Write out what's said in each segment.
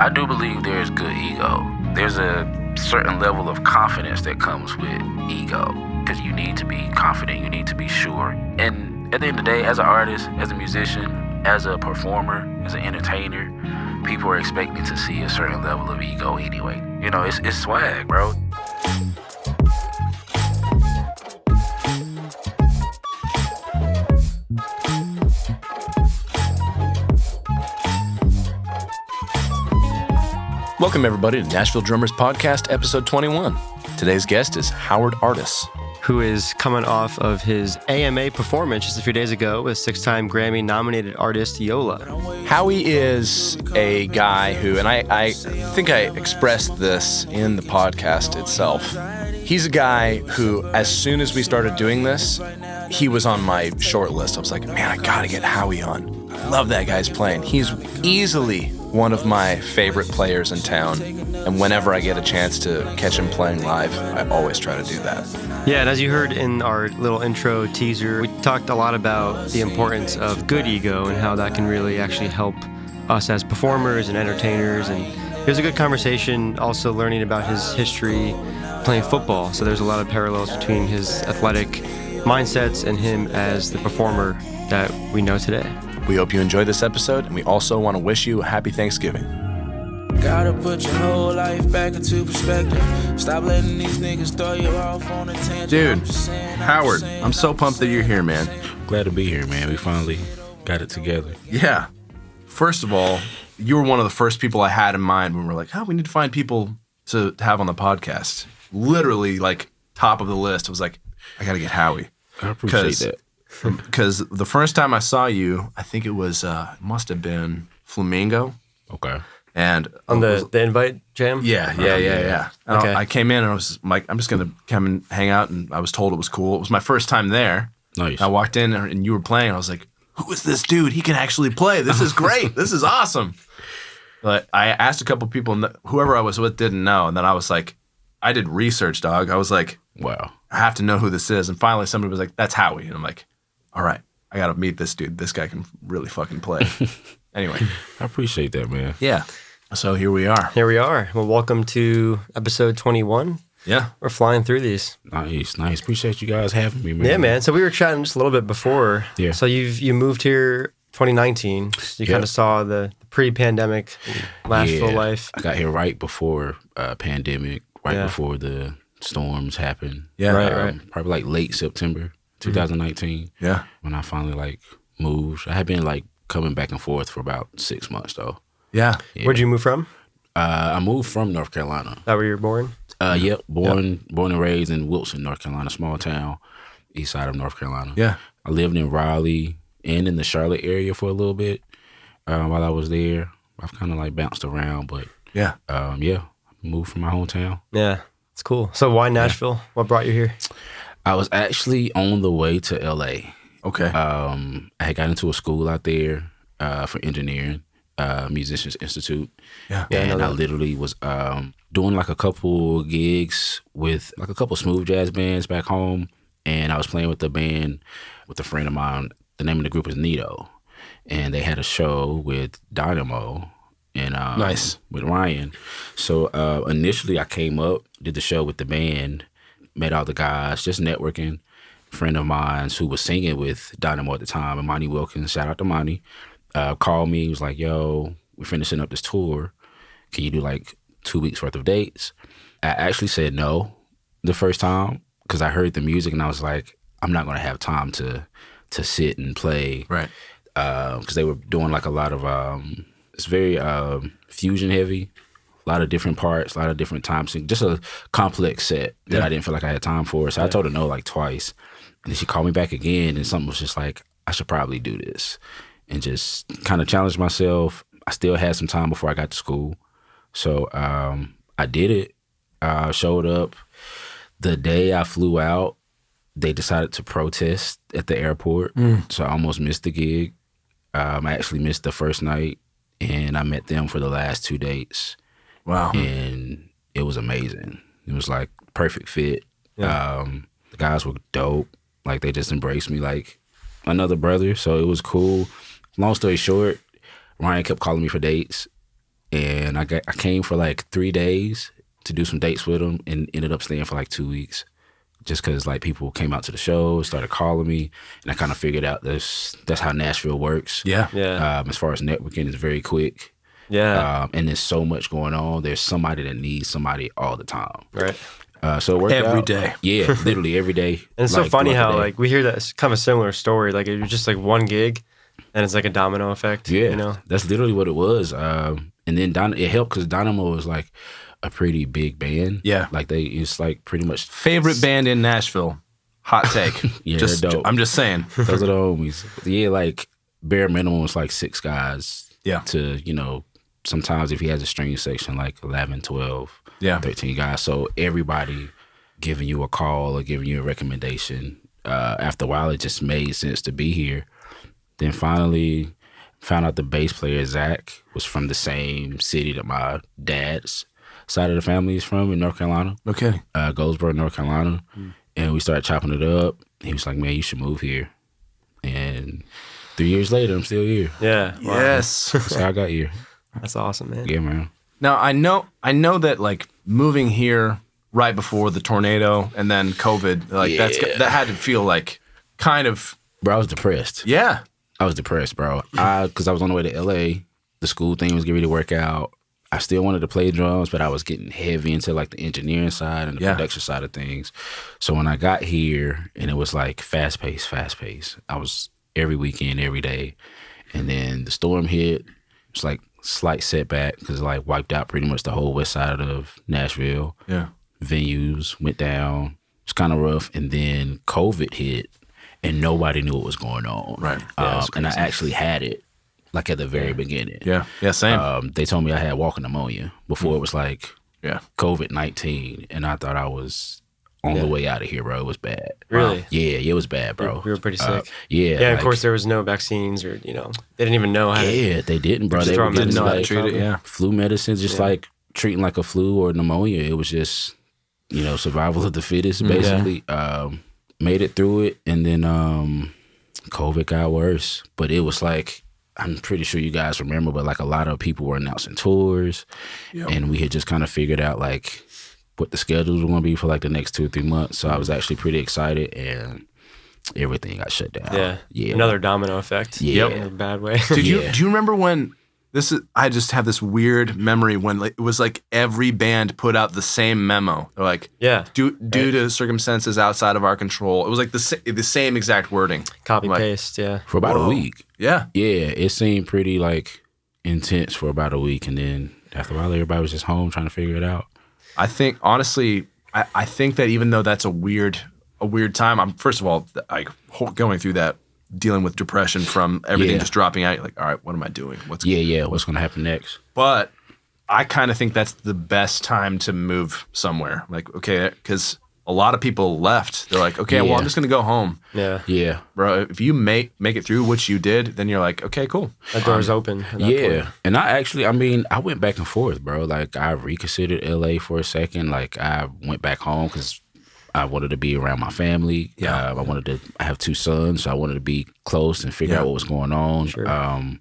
I do believe there is good ego. There's a certain level of confidence that comes with ego because you need to be confident, you need to be sure. And at the end of the day, as an artist, as a musician, as a performer, as an entertainer, people are expecting to see a certain level of ego anyway. You know, it's swag, bro. Welcome, everybody, to Nashville Drummers Podcast, episode 21. Today's guest is Howard Artis, who is coming off of his AMA performance just a few days ago with six-time Grammy-nominated artist Yola. Howie is a guy who, and I think I expressed this in the podcast itself, he's a guy who, as soon as we started doing this, he was on my short list. I was like, man, I gotta get Howie on. I love that guy's playing. He's easily one of my favorite players in town, and whenever I get a chance to catch him playing live, I always try to do that. Yeah, and as you heard in our little intro teaser, we talked a lot about the importance of good ego and how that can really actually help us as performers and entertainers, and it was a good conversation also learning about his history playing football, so there's a lot of parallels between his athletic mindsets and him as the performer that we know today. We hope you enjoyed this episode, and we also want to wish you a happy Thanksgiving. Gotta put your whole life back into perspective. Stop letting these niggas throw you off on a tangent. Dude, Howard, I'm so pumped that you're here, man. Glad to be here, man. We finally got it together. Yeah. First of all, you were one of the first people I had in mind when we were like, we need to find people to have on the podcast. Literally, like, top of the list. I was like, I got to get Howie. I appreciate that. Because the first time I saw you, I think it was, must have been Flamingo. Okay. And on the invite jam? Yeah. Okay. I came in and I was like, I'm just going to come and hang out, and I was told it was cool. It was my first time there. Nice. I walked in and you were playing, and I was like, who is this dude? He can actually play. This is great. This is awesome. But I asked a couple people, and whoever I was with didn't know. And then I was like, I did research, dog. I was like, wow, I have to know who this is. And finally somebody was like, that's Howie. And I'm like, all right, I got to meet this dude. This guy can really fucking play. Anyway. I appreciate that, man. Yeah. So here we are. Here we are. Well, welcome to episode 21. Yeah. We're flying through these. Nice. Appreciate you guys having me, man. Yeah, man. So we were chatting just a little bit before. Yeah. So you moved here 2019. So you kind of saw the pre-pandemic Nashville life. I got here right before pandemic, before the storms happened. Yeah. Right. Probably like late September 2019. Yeah. When I finally like moved. I had been like coming back and forth for about 6 months though. Yeah. Where'd you move from? I moved from North Carolina. That where you were born? Yep. Born and raised in Wilson, North Carolina, small town, east side of North Carolina. Yeah. I lived in Raleigh and in the Charlotte area for a little bit while I was there. I've kind of like bounced around, but moved from my hometown. Yeah, it's cool. So why Nashville? Yeah. What brought you here? I was actually on the way to LA. Okay. I had got into a school out there for engineering, Musicians Institute. Yeah. And I literally was doing like a couple gigs with like a couple smooth jazz bands back home. And I was playing with a band with a friend of mine. The name of the group is Nito. And they had a show with Dynamo and nice. With Ryan. So initially I came up, did the show with the band, met all the guys, just networking. A friend of mine who was singing with Dynamo at the time, Imani Wilkins, shout out to Imani, called me. He was like, yo, we're finishing up this tour. Can you do like 2 weeks worth of dates? I actually said no the first time because I heard the music and I was like, I'm not going to have time to sit and play. Right. Because they were doing like a lot of, it's very fusion heavy, a lot of different parts, a lot of different times, just a complex set that I didn't feel like I had time for. So I told her no like twice. And then she called me back again and something was just like, I should probably do this. And just kind of challenged myself. I still had some time before I got to school. So I did it, showed up. The day I flew out, they decided to protest at the airport. So I almost missed the gig. I actually missed the first night, and I met them for the last 2 dates. Wow. And it was amazing. It was like perfect fit. Yeah. The guys were dope. Like they just embraced me like another brother. So it was cool. Long story short, Ryan kept calling me for dates. and I came for like 3 days to do some dates with them, and ended up staying for like 2 weeks, just because like people came out to the show, started calling me, and I kind of figured out that's how Nashville works. Yeah. As far as networking, it's very quick. Yeah. And there's so much going on. There's somebody that needs somebody all the time. Right. So it worked Every out. day. Yeah, literally every day. And it's so funny throughout how the day. like we hear that it's kind of a similar story. Like it was just like one gig, and it's like a domino effect. Yeah, you know. that's literally what it was. And then it helped because Dynamo was like a pretty big band. Yeah. like it's like pretty much Favorite band in Nashville? Hot take. Yeah, just, they're dope. I'm just saying. those are the homies. Yeah, like bare minimum was like 6 guys. Yeah. To sometimes if he has a string section like 11, 12, Yeah. 13 guys. So everybody giving you a call or giving you a recommendation. After a while, it just made sense to be here. Then finally found out the bass player, Zach, was from the same city that my dad's side of the family is from in North Carolina. Okay. Goldsboro, North Carolina. And we started chopping it up. He was like, man, you should move here. And 3 years later, I'm still here. Yeah. Wow. Yes. That's how I got here. That's awesome, man. Yeah, man. Now I know that like moving here right before the tornado and then COVID, like that had to feel like kind of. Bro, I was depressed. Yeah. I was depressed, bro. Because I was on the way to LA. The school thing was getting ready to work out. I still wanted to play drums, but I was getting heavy into like the engineering side and the production side of things. So when I got here and it was like fast paced, I was every weekend, every day. And then the storm hit. It's like slight setback because it like wiped out pretty much the whole west side of Nashville. Yeah. Venues went down. It was kind of rough. And then COVID hit and nobody knew what was going on. Right. And I actually had it like at the very beginning. Yeah. Yeah. Same. They told me I had walking pneumonia before it was like COVID-19. And I thought I was on the way out of here, bro. It was bad. Really? Yeah, it was bad, bro. We were pretty sick. Yeah. Yeah, like, of course there was no vaccines or, they didn't even know how to. Yeah, they didn't, bro. Just They throw were getting medicine know how to like treat it. Yeah. flu medicines, just like treating like a flu or pneumonia. It was just, survival of the fittest, basically. Made it through it, and then COVID got worse. But it was like, I'm pretty sure you guys remember, but like a lot of people were announcing tours, and we had just kind of figured out like what the schedules were going to be for like the next 2 or 3 months. So I was actually pretty excited, and everything got shut down. Yeah. Another domino effect. Yeah. In a bad way. Do you remember when I just have this weird memory when it was like every band put out the same memo. They're like, due to circumstances outside of our control. It was like the same exact wording. Copy paste, yeah. For about a week. Yeah. Yeah, it seemed pretty like intense for about a week, and then after a while, everybody was just home trying to figure it out. I think honestly, I think that even though that's a weird time, I'm first of all like going through that, dealing with depression from everything just dropping out. You're like, all right, what am I doing? What's going to happen next? But I kind of think that's the best time to move somewhere. Like, okay, because a lot of people left. They're like, okay, well, I'm just going to go home. Yeah. Yeah. Bro, if you make it through, which you did, then you're like, okay, cool. That door's open. At that point. And I went back and forth, bro. Like, I reconsidered LA for a second. Like, I went back home because I wanted to be around my family. I have 2 sons, so I wanted to be close and figure out what was going on. Sure. I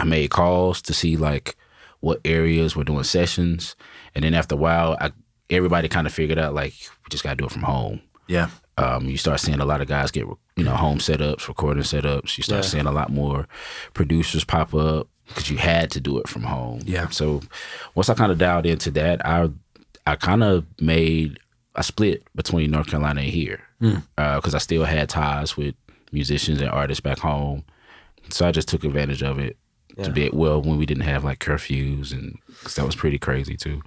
made calls to see like what areas were doing sessions, and then after a while, everybody kind of figured out like we just gotta do it from home. Yeah. You start seeing a lot of guys get home setups, recording setups. You start seeing a lot more producers pop up because you had to do it from home. Yeah. So once I kind of dialed into that, I kind of made a split between North Carolina and here because I still had ties with musicians and artists back home. So I just took advantage of it to be when we didn't have like curfews, and cause that was pretty crazy too.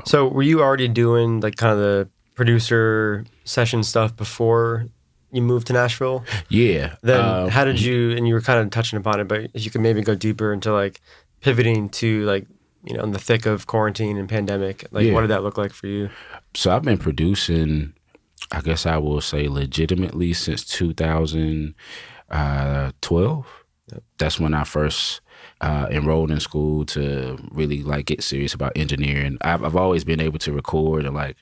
So were you already doing like kind of the producer session stuff before you moved to Nashville? Yeah. Then how did you, and you were kind of touching upon it, but if you could maybe go deeper into like pivoting to like, in the thick of quarantine and pandemic, like what did that look like for you? So I've been producing, I guess I will say legitimately since 2012. That's when I first enrolled in school to really like get serious about engineering. I've always been able to record and like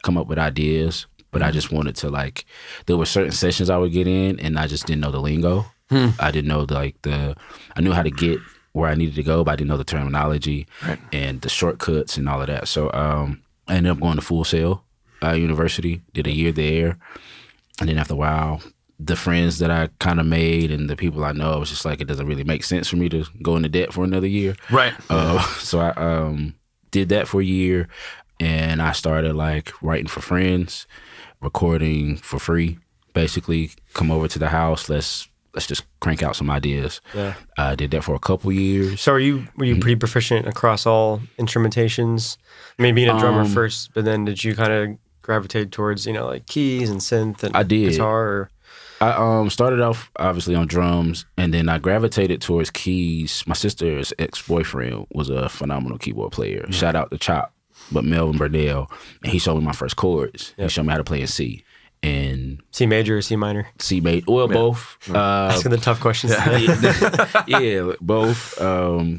come up with ideas, but I just wanted to like, there were certain sessions I would get in and I just didn't know the lingo. I didn't know I knew how to get where I needed to go, but I didn't know the terminology and the shortcuts and all of that. So I ended up going to Full Sail University, did a year there. And then after a while, the friends that I kind of made and the people I know, it was just like, it doesn't really make sense for me to go into debt for another year. Right. So I did that for a year, and I started like writing for friends, recording for free. Basically, come over to the house, let's just crank out some ideas. Yeah. I did that for a couple years. So were you pretty proficient across all instrumentations? I mean, being a drummer first, but then did you kind of gravitate towards, like keys and synth and I did. guitar? Or? I started off obviously on drums, and then I gravitated towards keys. My sister's ex-boyfriend was a phenomenal keyboard player. Shout out to Chop, but Melvin Burnell, and he showed me my first chords. He showed me how to play in C. And C major or C minor? C major, well, both. Asking the tough questions. Yeah, both.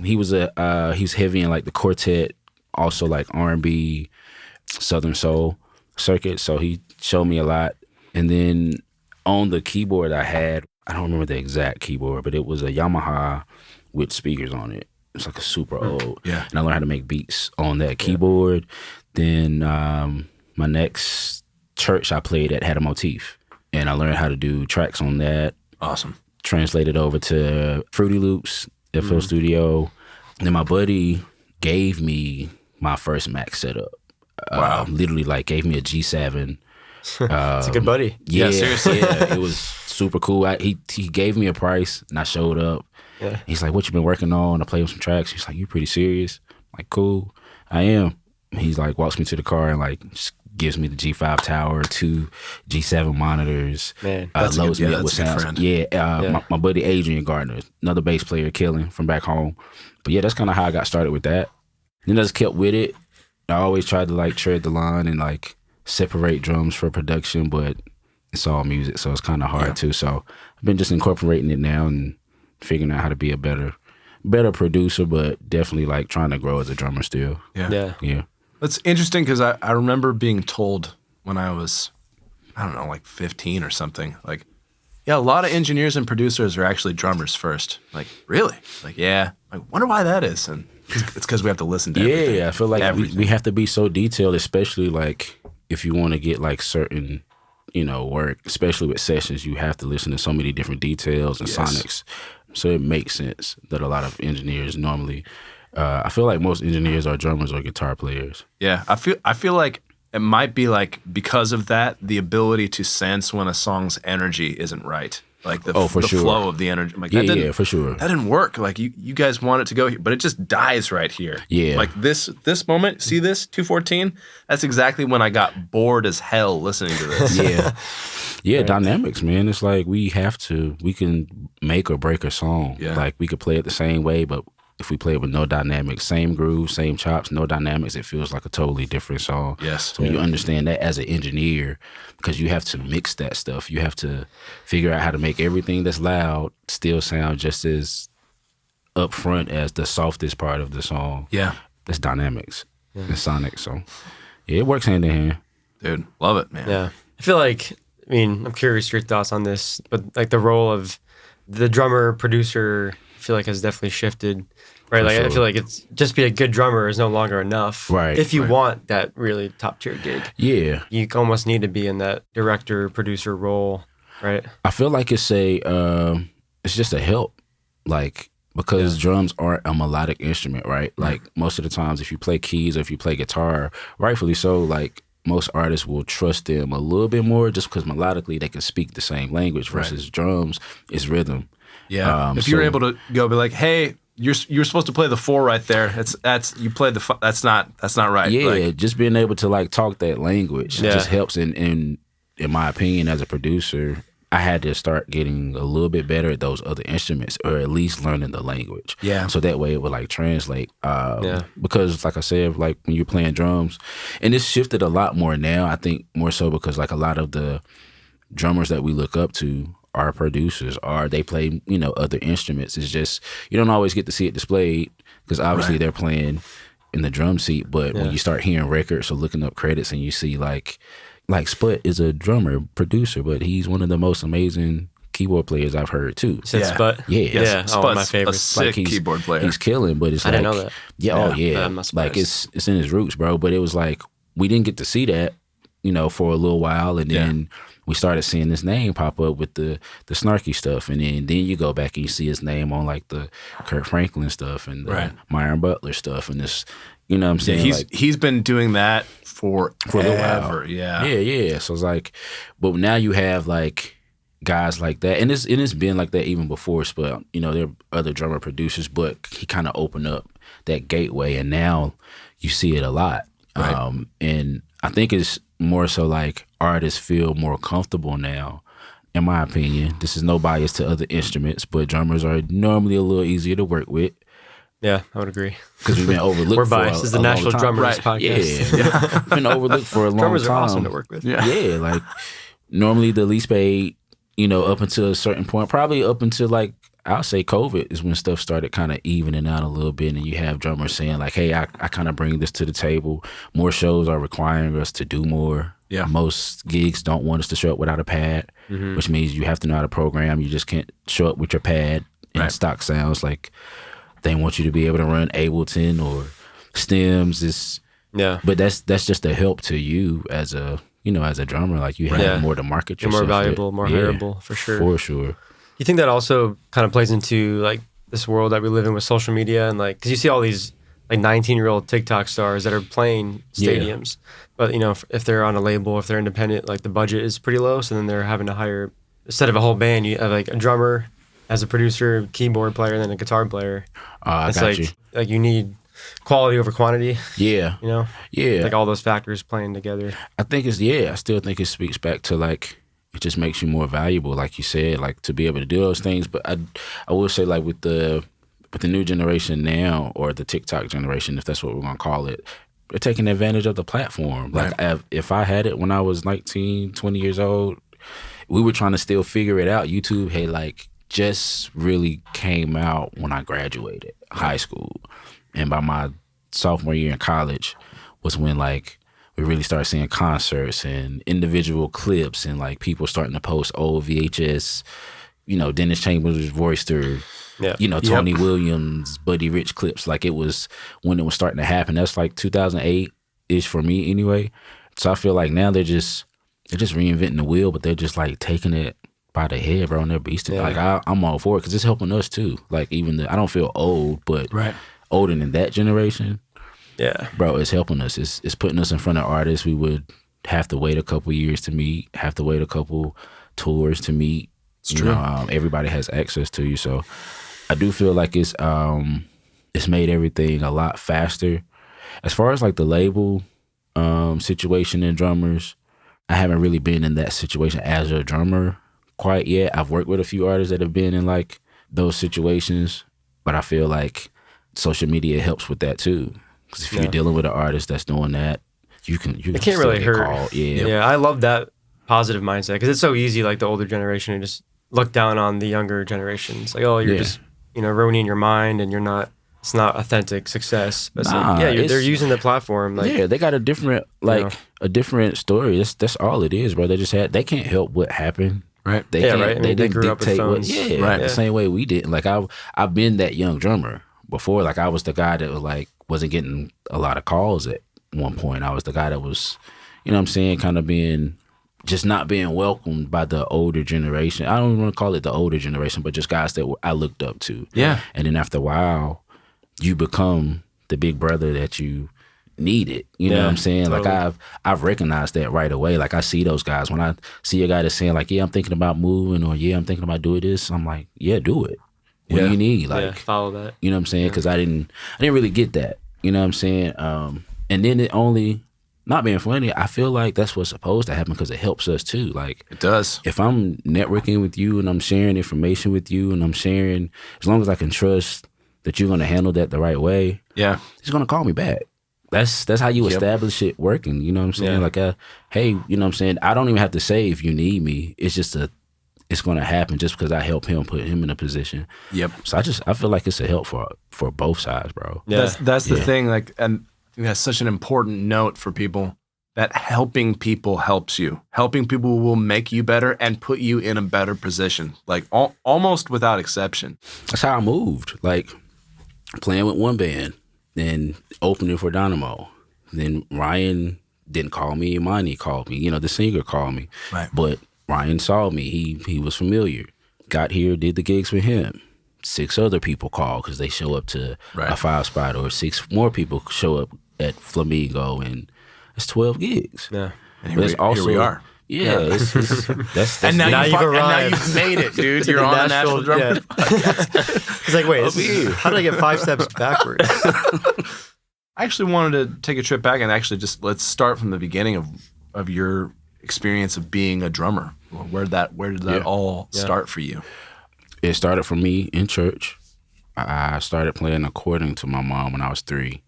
He was heavy in like the quartet, also like R&B, Southern Soul circuit. So he showed me a lot. And then on the keyboard I don't remember the exact keyboard, but it was a Yamaha with speakers on it. It's like a super old. Yeah. And I learned how to make beats on that keyboard. Then my next church I played at had a motif, and I learned how to do tracks on that. Awesome. Translated over to Fruity Loops, FL Studio. And then my buddy gave me my first Mac setup. Wow. Literally like gave me a G7. It's a good buddy. Yeah, seriously. Yeah, it was super cool. He gave me a price, and I showed up. Yeah. He's like, "What you been working on?" I played with some tracks. He's like, "You pretty serious?" I'm like, "Cool, I am." He's like, walks me to the car and like just gives me the G5 tower, 2 G7 monitors. Man, loads me up with that's a good sounds. friend. Yeah, my buddy Adrian Gardner, another bass player, killing from back home. But yeah, that's kind of how I got started with that. Then I just kept with it. I always tried to like tread the line and like separate drums for production, but it's all music, so it's kind of hard too. So I've been just incorporating it now and figuring out how to be a better producer, but definitely like trying to grow as a drummer still. Yeah. It's interesting because I remember being told when I was, I don't know, like 15 or something, like, yeah, a lot of engineers and producers are actually drummers first. Like, really? Like, yeah. I wonder why that is. And it's because we have to listen to everything. Yeah, I feel like we have to be so detailed, especially like if you want to get like certain, work, especially with sessions, you have to listen to so many different details and sonics. So it makes sense that a lot of engineers normally, I feel like most engineers are drummers or guitar players. Yeah, I feel like it might be like because of that, the ability to sense when a song's energy isn't right. Like the flow of the energy. I'm like, yeah, for sure. That didn't work. Like you guys want it to go here, but it just dies right here. Yeah. Like this moment, see this 214? That's exactly when I got bored as hell listening to this. Yeah, dynamics, man. It's like we can make or break a song. Yeah. Like we could play it the same way, but if we play it with no dynamics, same groove, same chops, no dynamics, it feels like a totally different song. Yes. So when you understand that as an engineer, because you have to mix that stuff, you have to figure out how to make everything that's loud still sound just as upfront as the softest part of the song. Yeah. That's dynamics and sonic. So yeah, it works hand in hand. Dude, love it, man. Yeah. I feel like, I'm curious your thoughts on this, but like the role of the drummer, producer, I feel like has definitely shifted. Right, like sure. I feel like it's just be a good drummer is no longer enough. Right. If you want that really top tier gig. Yeah. You almost need to be in that director, producer role, right? I feel like it's just a help. Like, because drums aren't a melodic instrument, right? Like most of the times if you play keys or if you play guitar, rightfully so, like most artists will trust them a little bit more just because melodically they can speak the same language versus drums is rhythm. Yeah. If you're able to go be like, hey, you're supposed to play the 4 right there. That's you played the that's not right. Yeah, like, just being able to like talk that language just helps. In my opinion, as a producer, I had to start getting a little bit better at those other instruments, or at least learning the language. Yeah. So that way it would like translate. Because like I said, like when you're playing drums, and it's shifted a lot more now. I think more so because like a lot of the drummers that we look up to are producers, or they play, other instruments. It's just, you don't always get to see it displayed because obviously they're playing in the drum seat. But when you start hearing records or looking up credits and you see like Sput is a drummer, producer, but he's one of the most amazing keyboard players I've heard too. You said Sput? Yeah. Yeah. Oh, one of my Sput's favorites. a sick keyboard player. He's killing, but it's I like, didn't know that. Yeah, oh yeah. I'm not Like surprised. it's in his roots, bro. But it was like we didn't get to see that, for a little while, and then we started seeing this name pop up with the snarky stuff, and then you go back and you see his name on like the Kurt Franklin stuff and the Myron Butler stuff, and this, you know what I'm saying? Yeah, he's been doing that for a little while. Yeah. So it's like, but now you have like guys like that, and it's been like that even before Sput. There are other drummer producers, but he kind of opened up that gateway, and now you see it a lot. Right. And I think it's more so like artists feel more comfortable now. In my opinion, this is no bias to other instruments, but drummers are normally a little easier to work with. Yeah, I would agree. Because we've been overlooked. We're biased. This is the National Drummers Podcast. Yeah. We've been overlooked for a long time. Drummers are awesome to work with. Yeah, like normally the least paid, up until a certain point, probably up until like, I'll say COVID is when stuff started kind of evening out a little bit, and you have drummers saying like, hey, I kind of bring this to the table. More shows are requiring us to do more. Yeah. Most gigs don't want us to show up without a pad, which means you have to know how to program. You just can't show up with your pad and stock sounds. Like they want you to be able to run Ableton or stems. But that's just a help to you as a drummer. Like you have more to market yourself. You're more valuable, more hireable, for sure. For sure. You think that also kind of plays into like this world that we live in with social media, and like, because you see all these like 19-year-old TikTok stars that are playing stadiums, but if they're on a label, if they're independent, like the budget is pretty low, so then they're having to hire, instead of a whole band, you have like a drummer as a producer, keyboard player, and then a guitar player. It's like you. Like you need quality over quantity. Yeah. Yeah. Like all those factors playing together. I think I still think it speaks back to like, it just makes you more valuable, like you said, like to be able to do those things. But I will say like with the new generation now, or the TikTok generation, if that's what we're gonna call it, they're taking advantage of the platform. Like if I had it when I was 19, 20 years old, we were trying to still figure it out. YouTube had like just really came out when I graduated high school, and by my sophomore year in college was when like we really started seeing concerts and individual clips, and like people starting to post old VHS, Dennis Chambers voiced, or Tony Williams, Buddy Rich clips. Like it was when it was starting to happen. That's like 2008-ish for me anyway. So I feel like now they're just reinventing the wheel, but they're just like taking it by the head, bro, and they're beasting. Like I'm all for it, because it's helping us too. Like even I don't feel old, but older than that generation. Yeah, bro, it's helping us. It's putting us in front of artists we would have to wait a couple years to meet, have to wait a couple tours to meet. It's true. Everybody has access to you, so I do feel like it's made everything a lot faster. As far as like the label situation in drummers, I haven't really been in that situation as a drummer quite yet. I've worked with a few artists that have been in like those situations, but I feel like social media helps with that too. Because if you're dealing with an artist that's doing that, you can it can't really hurt. Called. Yeah, I love that positive mindset, because it's so easy, like the older generation, to just look down on the younger generations. Like, oh, you're just ruining your mind, and it's not authentic success. But they're using the platform. Like, they got a different a different story. That's all it is, bro. They can't help what happened. Right. They can't, right. I mean, they grew up with phones. The same way we did. Like I've been that young drummer before. Like I was the guy that was like wasn't getting a lot of calls at one point. I was the guy that was, kind of just not being welcomed by the older generation. I don't even want to call it the older generation, but just guys that I looked up to. Yeah. And then after a while, you become the big brother that you needed. You know what I'm saying? Totally. Like I've recognized that right away. Like I see those guys. When I see a guy that's saying like, yeah, I'm thinking about moving, or yeah, I'm thinking about doing this, I'm like, yeah, do it. What do you need? Like follow that. You know what I'm saying? Because I didn't really get that. You know what I'm saying? And then it only, not being funny, I feel like that's what's supposed to happen, because it helps us too. Like it does. If I'm networking with you and I'm sharing information with you, and I'm sharing, as long as I can trust that you're gonna handle that the right way, he's gonna call me back. That's how you establish it working. You know what I'm saying? Like, hey, you know what I'm saying? I don't even have to say if you need me. It's just it's going to happen just because I help him, put him in a position. Yep. So I feel like it's a help for both sides, bro. Yeah. That's the thing. Like, and that's such an important note for people that helping people helps you. Helping people will make you better and put you in a better position, like almost without exception. That's how I moved. Like playing with one band, then opening for Dynamo. Then Ryan didn't call me, Monty called me. The singer called me. Right. But Ryan saw me. He was familiar. Got here, did the gigs with him. 6 other people call because they show up to a 5 spot, or 6 more people show up at Flamingo, and it's 12 gigs. Yeah. And here we are. Yeah. That's and now you've arrived. And now you've made it, dude. You're on the Nashville Drum Podcast. It's like, wait, how did I get 5 steps backwards? I actually wanted to take a trip back and actually just let's start from the beginning of your experience of being a drummer. Where did that all start for you? It started for me in church. I started playing according to my mom when I was 3,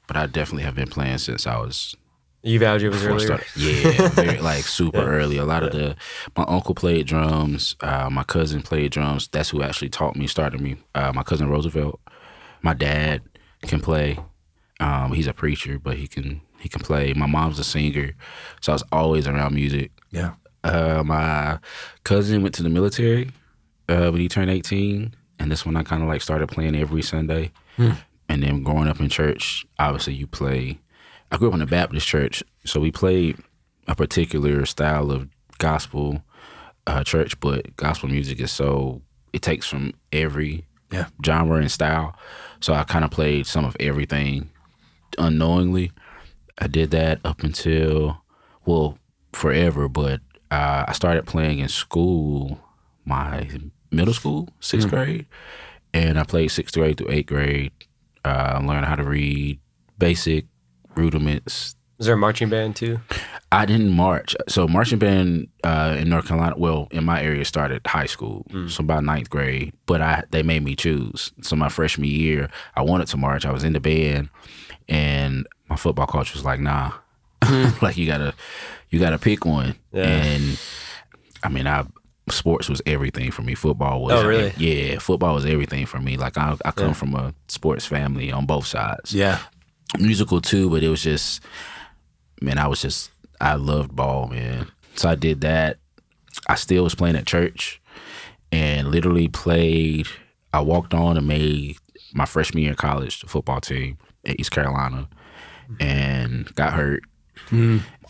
but I definitely have been playing since I was. Eulogy was earlier. Yeah, very, super early. A lot of my uncle played drums. My cousin played drums. That's who actually taught me, started me. My cousin Roosevelt. My dad can play. He's a preacher, but he can play. My mom's a singer, so I was always around music. Yeah. My cousin went to the military when he turned 18, and that's when I kind of like started playing every Sunday. And then growing up in church, obviously you play. I grew up in a Baptist church, so we played a particular style of gospel church, but gospel music is it takes from every genre and style. So I kind of played some of everything unknowingly. I did that up until, forever, but I started playing in school, my middle school, 6th grade, and I played 6th grade through 8th grade, learned how to read, basic rudiments. Is there a marching band too? I didn't march. So marching band in North Carolina, in my area started high school, so about 9th grade, but they made me choose. So my freshman year, I wanted to march. I was in the band, and my football coach was like, nah, like you gotta pick one. Yeah. And I mean, sports was everything for me. Football was. Oh, really? Yeah, football was everything for me. Like I come from a sports family on both sides. Yeah. Musical too, but it was just, man, I loved ball, man. So I did that. I still was playing at church and literally played. I walked on and made my freshman year in college, the football team at East Carolina, and got hurt.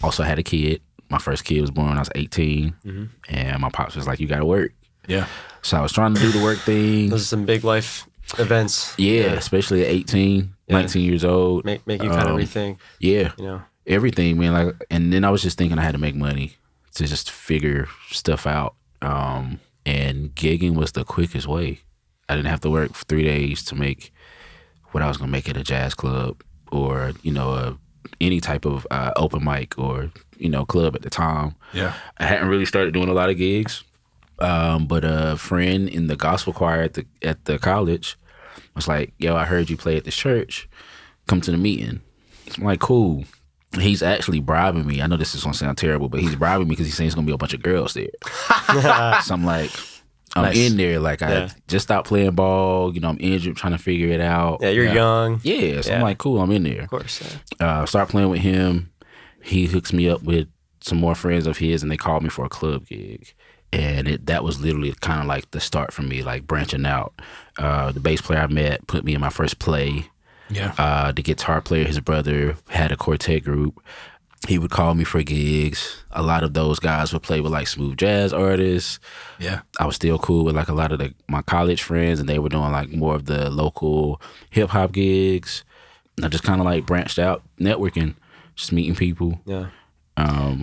Also had a kid. My first kid was born when I was 18, and my pops was like, you got to work. Yeah. So I was trying to do the work thing. Those are some big life events. Yeah, especially at 18, 19 years old. Make you kind of rethink. Yeah. Everything, man. Like, and then I was just thinking I had to make money to just figure stuff out. And gigging was the quickest way. I didn't have to work for 3 days to make what I was gonna make at a jazz club or any type of open mic or club at the time. Yeah, I hadn't really started doing a lot of gigs, but a friend in the gospel choir at the college was like, "Yo, I heard you play at this church. Come to the meeting." I'm like, "Cool." He's actually bribing me. I know this is gonna sound terrible, but he's bribing me because he's saying there's gonna be a bunch of girls there. So I'm like, I'm in there. Like I just stopped playing ball. I'm injured, trying to figure it out. Yeah, you're young. Yeah, so I'm like, cool. I'm in there. Of course. Start playing with him. He hooks me up with some more friends of his, and they called me for a club gig. And that was literally kind of like the start for me, like branching out. The bass player I met put me in my first play. Yeah. The guitar player, his brother, had a quartet group. He would call me for gigs. A lot of those guys would play with like smooth jazz artists. Yeah. I was still cool with like a lot of my college friends, and they were doing like more of the local hip hop gigs. And I just kind of like branched out, networking, just meeting people. Yeah.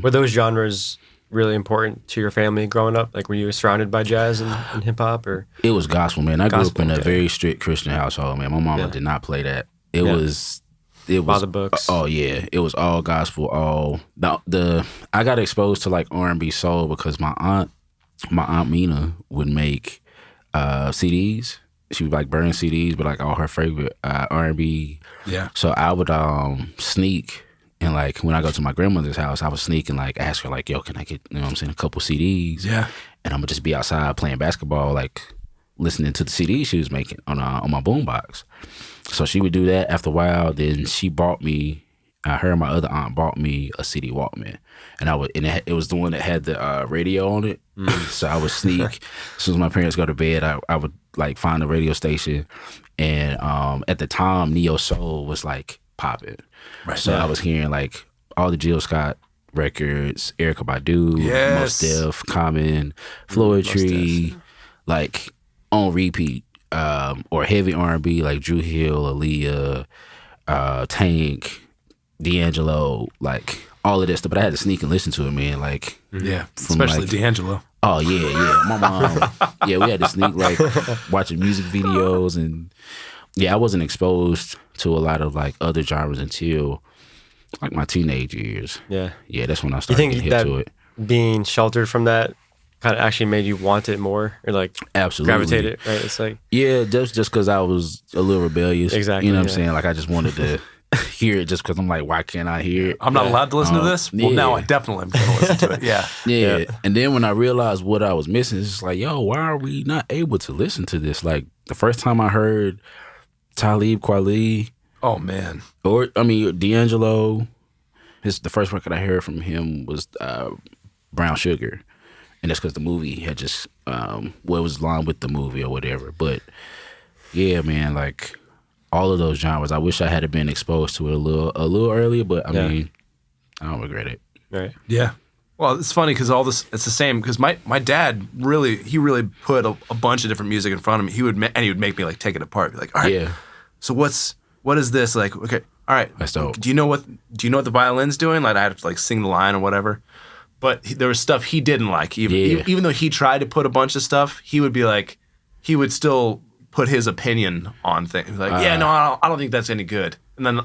Were those genres really important to your family growing up? Like, were you surrounded by jazz and hip hop, or? It was gospel, man. I grew up in a very strict Christian household, man. My mama did not play that. It was by the books. Oh yeah, it was all gospel. All I got exposed to like R&B soul because my aunt Mina would make CDs. She would like burn CDs, but like all her favorite R&B. Yeah. So I would sneak. And like when I go to my grandmother's house, I would sneak and like ask her like, yo, can I get, a couple CDs? Yeah. And I'm gonna just be outside playing basketball, like listening to the CDs she was making on my boombox. So she would do that. After a while, then she bought me I heard my other aunt bought me a CD Walkman, and it was the one that had the radio on it. So I would sneak as soon as my parents go to bed. I would like find the radio station, and at the time Neo Soul was like popping. Right. So I was hearing like all the Jill Scott records, Erykah Badu, Mos Def, Common, Floetry, like on repeat, or heavy R&B like Drew Hill, Aaliyah, Tank, D'Angelo, like all of this stuff. But I had to sneak and listen to it, man. Like, especially like, D'Angelo. Oh yeah. My mom, we had to sneak, like watching music videos, and I wasn't exposed to a lot of like other genres until like my teenage years. Yeah, that's when I started getting hip to it. Being sheltered from that kind of actually made you want it more, or like absolutely gravitate it, right? It's like just because I was a little rebellious. Exactly. You know what I'm saying? Like I just wanted to hear it just because I'm like, why can't I hear it? I'm not allowed to listen to this? Well, now I definitely am going to listen to it. Yeah. And then when I realized what I was missing, it's just like, yo, why are we not able to listen to this? Like the first time I heard Talib Kweli. Oh, man. Or, I mean, D'Angelo. The first record I heard from him was Brown Sugar. And that's because the movie had just, it was along with the movie or whatever. But, yeah, man, like, all of those genres. I wish I had been exposed to it a little earlier, but I mean, I don't regret it. Right. Yeah. Well, it's funny because all this, it's the same, because my dad really put a bunch of different music in front of me. He would make me like take it apart. Be like, all right, so what is this? Like, okay, all right. That's dope. Do you know what the violin's doing? Like I had to like sing the line or whatever. But there was stuff he didn't like. Even though he tried to put a bunch of stuff, he would be like, he would still put his opinion on things. Like, I don't think that's any good. And then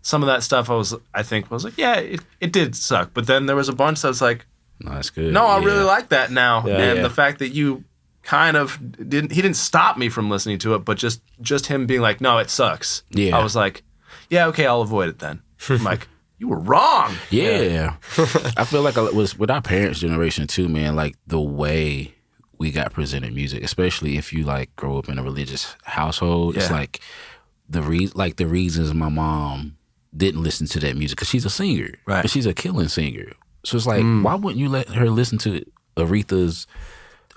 some of that stuff I was like, it did suck. But then there was a bunch that was like, no, that's good. No, I really like that now. Yeah. And the fact that you kind of he didn't stop me from listening to it, but just him being like, no, it sucks. Yeah. I was like, yeah, okay, I'll avoid it then. I'm like, you were wrong. Yeah. I feel like it was with our parents' generation too, man, like the way we got presented music, especially if you like grow up in a religious household. It's like the reasons my mom didn't listen to that music, because she's a singer, right? And she's a killing singer. So it's like, why wouldn't you let her listen to Aretha's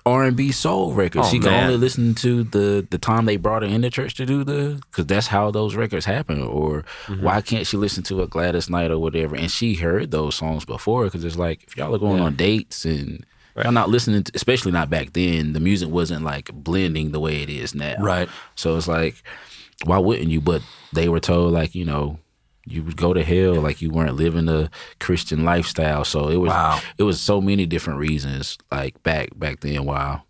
R&B soul records? She can only listen to the time they brought her in the church to do because that's how those records happen. Or why can't she listen to a Gladys Knight or whatever? And she heard those songs before, because it's like, if y'all are going on dates and y'all not listening to, especially not back then, the music wasn't like blending the way it is now. Right. So it's like, why wouldn't you? But they were told, like, you know, you would go to hell, like you weren't living a Christian lifestyle. So it was so many different reasons, like back then, why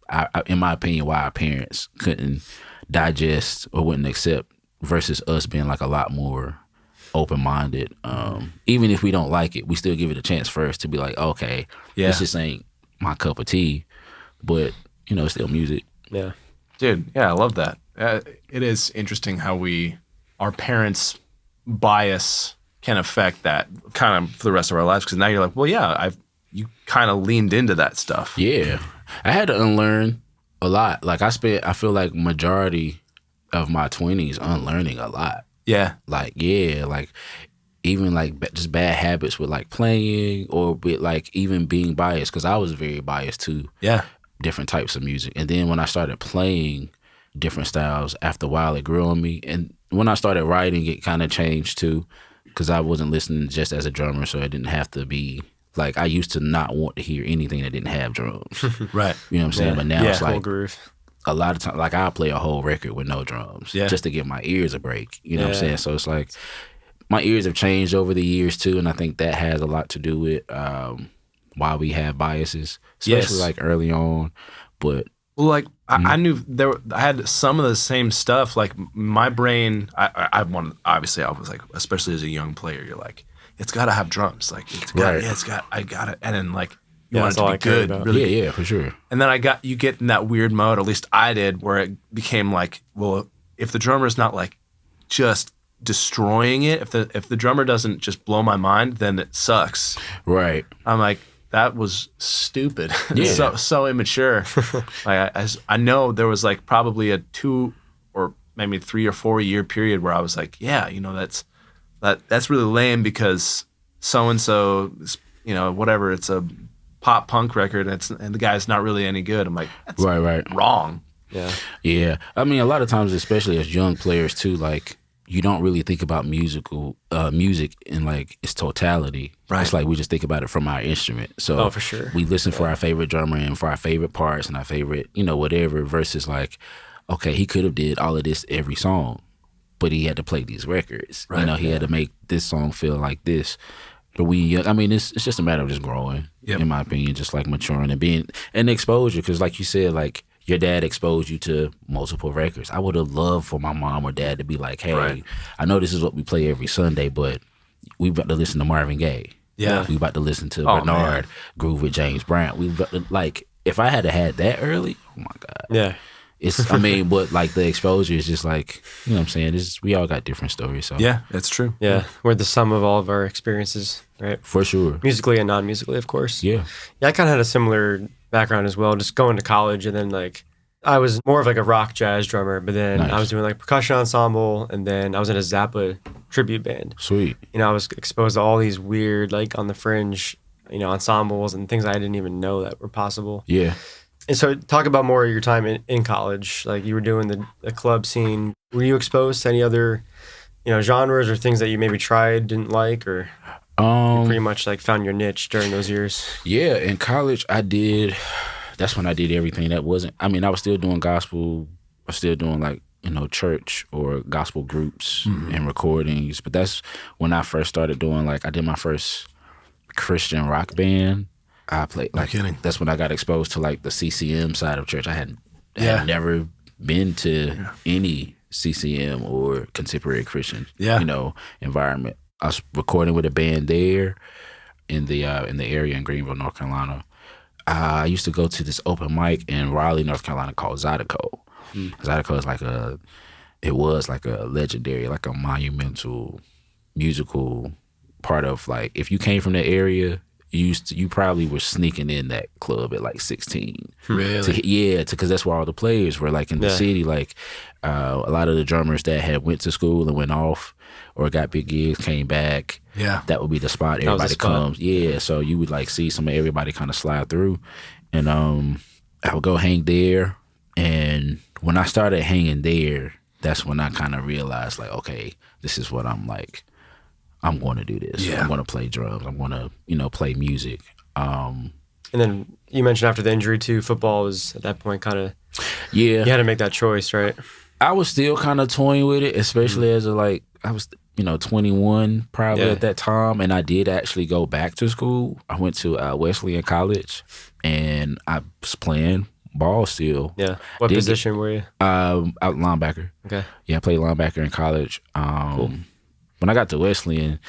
in my opinion, why our parents couldn't digest or wouldn't accept, versus us being like a lot more open-minded. Even if we don't like it, we still give it a chance first to be like, okay, this just ain't my cup of tea, but you know, it's still music. Yeah. Dude, I love that. It is interesting how our parents' bias can affect that kind of for the rest of our lives, because now you're like, well, you kind of leaned into that stuff. Yeah. I had to unlearn a lot. Like I feel like majority of my 20s unlearning a lot. Yeah. Like even like just bad habits with like playing, or with like even being biased, because I was very biased to different types of music. And then when I started playing different styles, after a while it grew on me. And when I started writing, it kind of changed too, because I wasn't listening just as a drummer, so it didn't have to be like, I used to not want to hear anything that didn't have drums. Right. You know what I'm saying? But now it's like groove. A lot of times, like I'll play a whole record with no drums just to give my ears a break. You know what I'm saying? So it's like my ears have changed over the years too, and I think that has a lot to do with why we have biases, especially like early on. But well, like I knew I had some of the same stuff. Like my brain, I wanted, obviously I was like, especially as a young player, you're like, it's got to have drums. Like I got it. And then like you want it to be good. Really. Yeah, for sure. And then you get in that weird mode, at least I did, where it became like, well, if the drummer is not like just destroying it, if the drummer doesn't just blow my mind, then it sucks. Right. I'm like, that was stupid. so immature. Like I know there was like probably a 2 or maybe 3 or 4 year period where I was like, yeah, you know, that's that's really lame because so-and-so, whatever, it's a pop punk record and the guy's not really any good. I'm like, that's right. wrong. Yeah. I mean, a lot of times, especially as young players too, like you don't really think about music in like its totality. Right. It's like we just think about it from our instrument. So for sure. We listen for our favorite drummer and for our favorite parts and our favorite, whatever, versus like, okay, he could have did all of this every song, but he had to play these records. Right. He had to make this song feel like this. But it's just a matter of just growing, in my opinion, just like maturing and being and exposure. Because like you said, like your dad exposed you to multiple records. I would have loved for my mom or dad to be like, hey, I know this is what we play every Sunday, but we about to listen to Marvin Gaye. Yeah. We about to listen to Bernard groove with James Brown. We about to, like, if I had that early, oh my God. Yeah. But like the exposure is just like, you know what I'm saying? We all got different stories. So Yeah, that's true. Yeah. We're the sum of all of our experiences, right? For sure. Musically and non-musically, of course. Yeah. Yeah, I kind of had a similar background as well, just going to college and then like, I was more of like a rock jazz drummer, but then I was doing like percussion ensemble and then I was in a Zappa tribute band. Sweet. I was exposed to all these weird, like on the fringe, ensembles and things I didn't even know that were possible. Yeah. And so talk about more of your time in college. Like you were doing the club scene. Were you exposed to any other, genres or things that you maybe tried, didn't like, or you pretty much like found your niche during those years? Yeah, in college that's when I did everything that wasn't, I was still doing gospel. I was still doing like, church or gospel groups and recordings. But that's when I first started doing I did my first Christian rock band. I played that's when I got exposed to like the CCM side of church. I had never been to any CCM or contemporary Christian environment. I was recording with a band there in the area in Greenville, North Carolina. I used to go to this open mic in Raleigh, North Carolina called Zydeco. Zydeco is like a legendary, like a monumental musical part of like, if you came from that area, you probably were sneaking in that club at like 16. Really? Because that's where all the players were, like in the city. Like a lot of the drummers that had went to school and went off or got big gigs came back. Yeah. That would be the spot everybody comes. Yeah, so you would like see some of everybody kind of slide through. And I would go hang there. And when I started hanging there, that's when I kind of realized like, okay, this is what I'm like. I'm going to do this. Yeah. I'm going to play drums. I'm going to, play music. And then you mentioned after the injury too, football was at that point kind of, you had to make that choice, right? I was still kind of toying with it, especially as I was, 21 probably at that time. And I did actually go back to school. I went to Wesleyan College and I was playing ball still. Yeah. What position were you? Out linebacker. Okay. Yeah, I played linebacker in college. Cool. When I got to Wesleyan,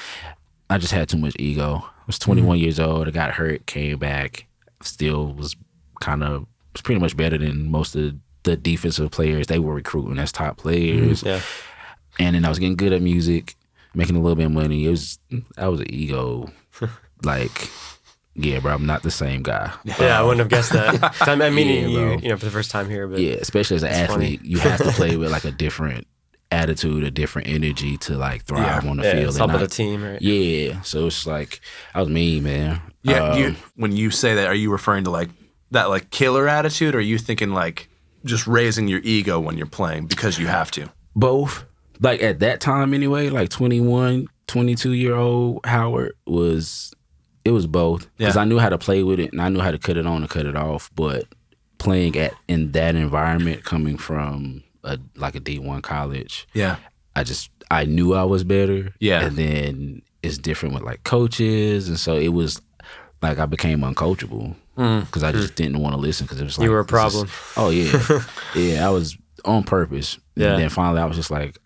I just had too much ego. I was 21 years old. I got hurt, came back, still was pretty much better than most of the defensive players they were recruiting as top players. Yeah. And then I was getting good at music, making a little bit of money. I was an ego. Yeah, bro, I'm not the same guy. Yeah, I wouldn't have guessed that. I'm meeting you, for the first time here. But yeah, especially as an athlete, funny. You have to play with like a different attitude, a different energy to like thrive on the field. It's all about the team, right? Yeah, so it's like I was mean, man. Yeah, when you say that, are you referring to like that like killer attitude, or are you thinking like just raising your ego when you're playing because you have to? Both. Like at that time anyway, like 21, 22-year-old Howard was both. Because I knew how to play with it and I knew how to cut it on and cut it off. But playing in that environment, coming from a D1 college, I knew I was better. Yeah. And then it's different with like coaches, and so it was like I became uncoachable because I just didn't want to listen because it was like you were a problem. I was on purpose. Yeah. And then finally I was just like,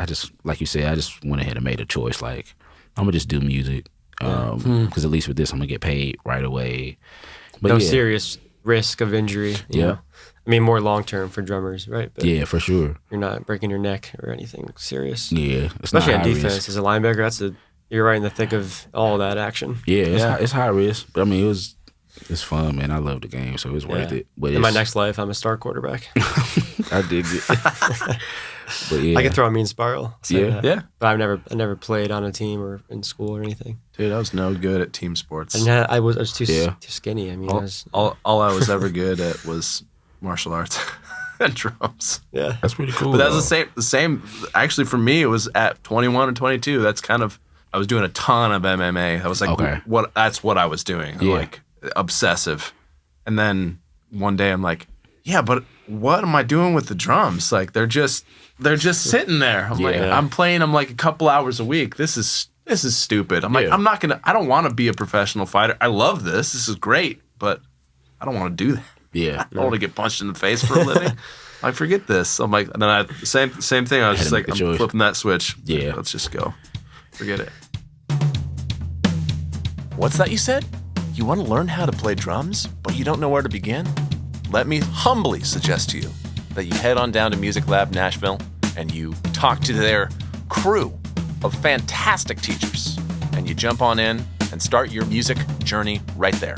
like you said, I just went ahead and made a choice. Like, I'm gonna just do music because at least with this I'm gonna get paid right away. But no serious risk of injury. You know? I mean, more long term for drummers, right? But yeah, for sure. You're not breaking your neck or anything serious. Yeah, especially on defense risk. As a linebacker. You're right in the thick of all of that action. Yeah, it's high risk, but I mean, it's fun, man. I love the game, so it's worth it. But in my next life, I'm a star quarterback. I dig it. But yeah. I could throw a mean spiral. Yeah. But I never played on a team or in school or anything. Dude, I was no good at team sports. And I was too skinny. I mean, all I was ever good at was martial arts and drums. Yeah. That's pretty cool. But that's the same. Actually, for me, it was at 21 and 22. That's kind of, I was doing a ton of MMA. I was like, that's what I was doing. Yeah. Like obsessive. And then one day I'm like, yeah, but what am I doing with the drums? Like they're just sitting there. I'm like, I'm playing them like a couple hours a week. This is stupid. I'm like, I don't want to be a professional fighter. I love this. This is great, but I don't want to do that. Yeah. I don't want to get punched in the face for a living. I forget this. I'm like, and then same thing. I was just like, I'm flipping that switch. Yeah. Let's just go. Forget it. What's that you said? You want to learn how to play drums, but you don't know where to begin? Let me humbly suggest to you that you head on down to Music Lab Nashville and you talk to their crew of fantastic teachers, and you jump on in and start your music journey right there.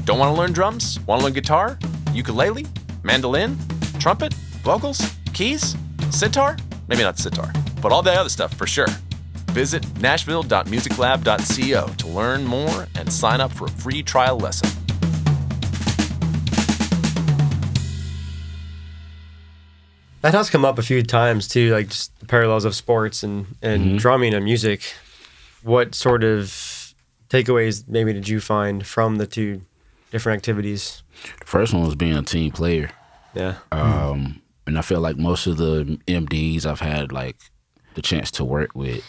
Don't want to learn drums? Want to learn guitar, ukulele, mandolin, trumpet, vocals, keys, sitar? Maybe not sitar, but all the other stuff for sure. Visit nashville.musiclab.co to learn more and sign up for a free trial lesson. That has come up a few times too, like just the parallels of sports and drumming and music. What sort of takeaways maybe did you find from the two different activities? The first one was being a team player. Yeah. And I feel like most of the MDs I've had like the chance to work with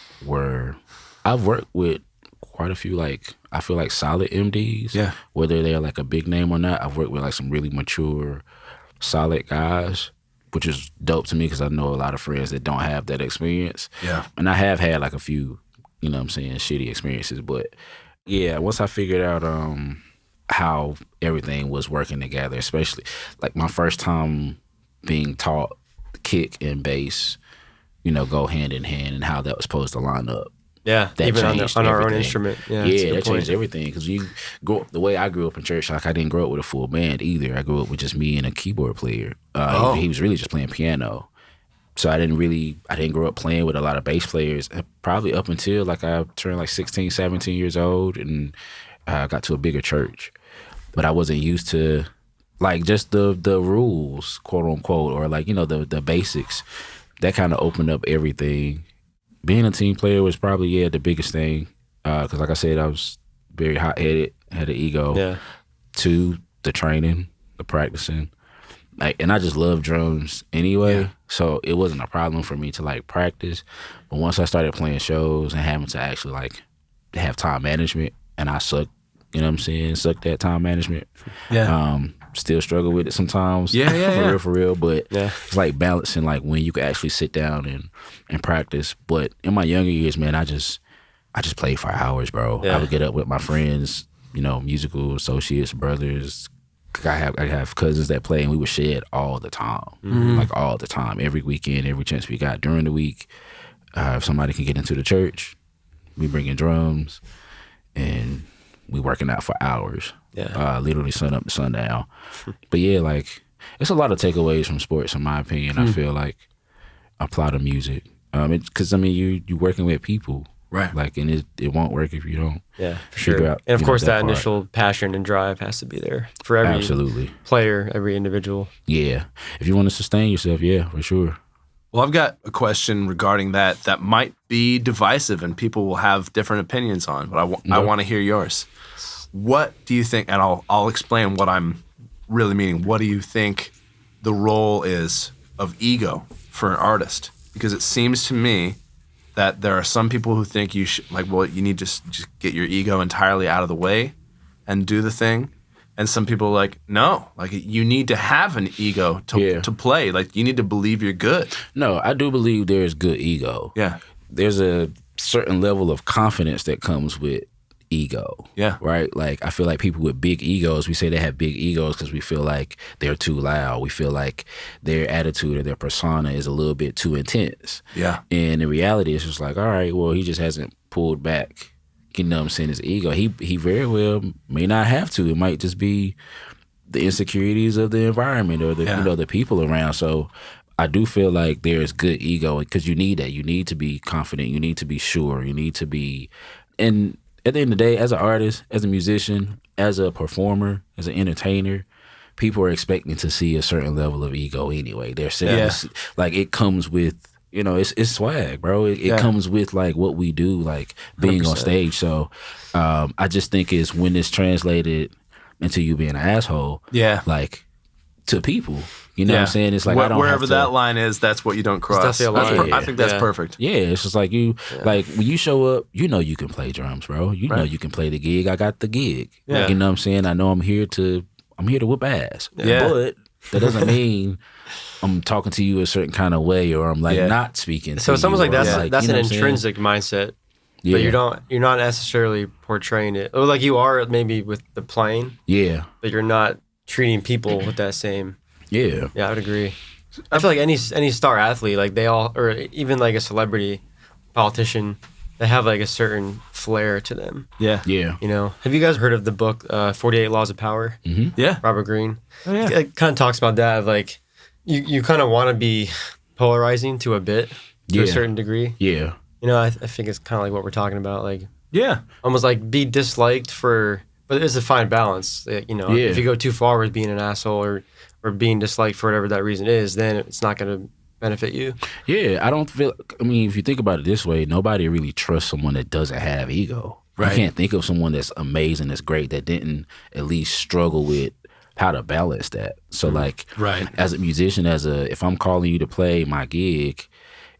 I've worked with quite a few, like, I feel like solid MDs. Yeah. Whether they're like a big name or not, I've worked with like some really mature, solid guys, which is dope to me because I know a lot of friends that don't have that experience. Yeah. And I have had like a few, you know what I'm saying, shitty experiences. But yeah, once I figured out how everything was working together, especially like my first time being taught kick and bass, you know, go hand in hand and how that was supposed to line up. Yeah, that even on our own everything. instrument. Yeah, that changed everything. Because you grow up the way I grew up in church. Like I didn't grow up with a full band either. I grew up with just me and a keyboard player. He was really just playing piano. So I didn't grow up playing with a lot of bass players. Probably up until like I turned like 16, 17 years old, and I got to a bigger church. But I wasn't used to like just the rules, quote unquote, or like, you know, the basics. That kind of opened up everything. Being a team player was probably, the biggest thing. Because like I said, I was very hot-headed, had an ego. Yeah. 2, the training, the practicing. Like, and I just love drums anyway. Yeah. So it wasn't a problem for me to like practice. But once I started playing shows and having to actually like have time management, and I sucked, you know what I'm saying? Sucked at time management. Yeah. Still struggle with it sometimes. For real. But it's like balancing like when you can actually sit down and practice. But in my younger years, man, I just played for hours, bro. I would get up with my friends, you know, musical associates, brothers. I have cousins that play, and we would shed all the time, like all the time, every weekend, every chance we got during the week. If somebody can get into the church, we bring in drums, and we working out for hours. Yeah, literally sun up to sundown. But yeah, like it's a lot of takeaways from sports, in my opinion. I feel like apply to music, because I mean you working with people, right? Like, and it won't work if you don't. Yeah, for sure. Out, and of course, that initial passion and drive has to be there for every player, every individual. Yeah, if you want to sustain yourself, yeah, for sure. Well, I've got a question regarding that might be divisive, and people will have different opinions on. But I want to hear yours. What do you think, and I'll explain what I'm really meaning. What do you think the role is of ego for an artist? Because it seems to me that there are some people who think you should, like, well, you need to just get your ego entirely out of the way and do the thing. And some people are like, no, like you need to have an ego to play. Like you need to believe you're good. No, I do believe there's good ego. Yeah. There's a certain level of confidence that comes with ego. Yeah. Right? Like I feel like people with big egos, we say they have big egos because we feel like they're too loud. We feel like their attitude or their persona is a little bit too intense. Yeah. And in reality, it's just like, all right, well, he just hasn't pulled back, you know what I'm saying, his ego. He very well may not have to. It might just be the insecurities of the environment or the you know, the people around. So I do feel like there's good ego because you need that. You need to be confident. You need to be sure. You need to be, and at the end of the day, as an artist, as a musician, as a performer, as an entertainer, people are expecting to see a certain level of ego anyway. They're saying like it comes with, you know, it's swag, bro. It comes with like what we do, like being 100%. On stage. So I just think it's when it's translated into you being an asshole, like to people. You know what I'm saying? It's like I don't wherever have to, that line is, that's what you don't cross. I think that's perfect. Yeah, it's just like you, like when you show up, you know you can play drums, bro. You know you can play the gig. I got the gig. Yeah. You know what I'm saying? I know I'm here to whoop ass. Yeah. But that doesn't mean I'm talking to you a certain kind of way or I'm like not speaking to you. So it's almost like that's an intrinsic mindset. But you're not necessarily portraying it. Or like you are maybe with the playing. Yeah. But you're not treating people with that same. Yeah. Yeah, I would agree. I feel like any star athlete, like they all, or even like a celebrity politician, they have like a certain flair to them. Yeah. Yeah. You know, have you guys heard of the book 48 Laws of Power? Mm-hmm. Yeah. Robert Greene. Oh, yeah. It kind of talks about that. Like you kind of want to be polarizing to a bit to a certain degree. Yeah. You know, I think it's kind of like what we're talking about. Like, almost like be disliked for, but there's a fine balance. You know, if you go too far with being an asshole or being disliked for whatever that reason is, then it's not going to benefit you. Yeah, I don't feel, I mean, if you think about it this way, nobody really trusts someone that doesn't have ego. Right. I can't think of someone that's amazing, that's great, that didn't at least struggle with how to balance that. So like, as a musician, if I'm calling you to play my gig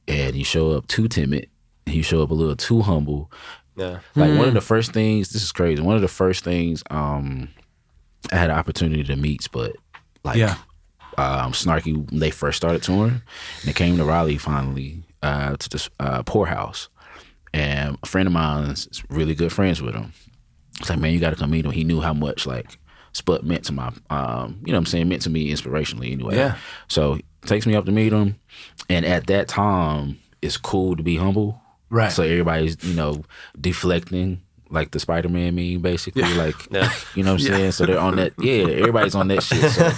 and you show up too timid, and you show up a little too humble, like one of the first things, this is crazy, one of the first things I had an opportunity to meet Sput. Like, Snarky, when they first started touring, and they came to Raleigh finally to this poorhouse. And a friend of mine is really good friends with him. It's like, man, you got to come meet him. He knew how much like Sput meant to my, you know what I'm saying, meant to me inspirationally anyway. Yeah. So he takes me up to meet him. And at that time, it's cool to be humble. Right. So everybody's, you know, deflecting. Like the Spider-Man meme, basically. Like, you know what I'm saying? So they're on that. Yeah, everybody's on that shit. So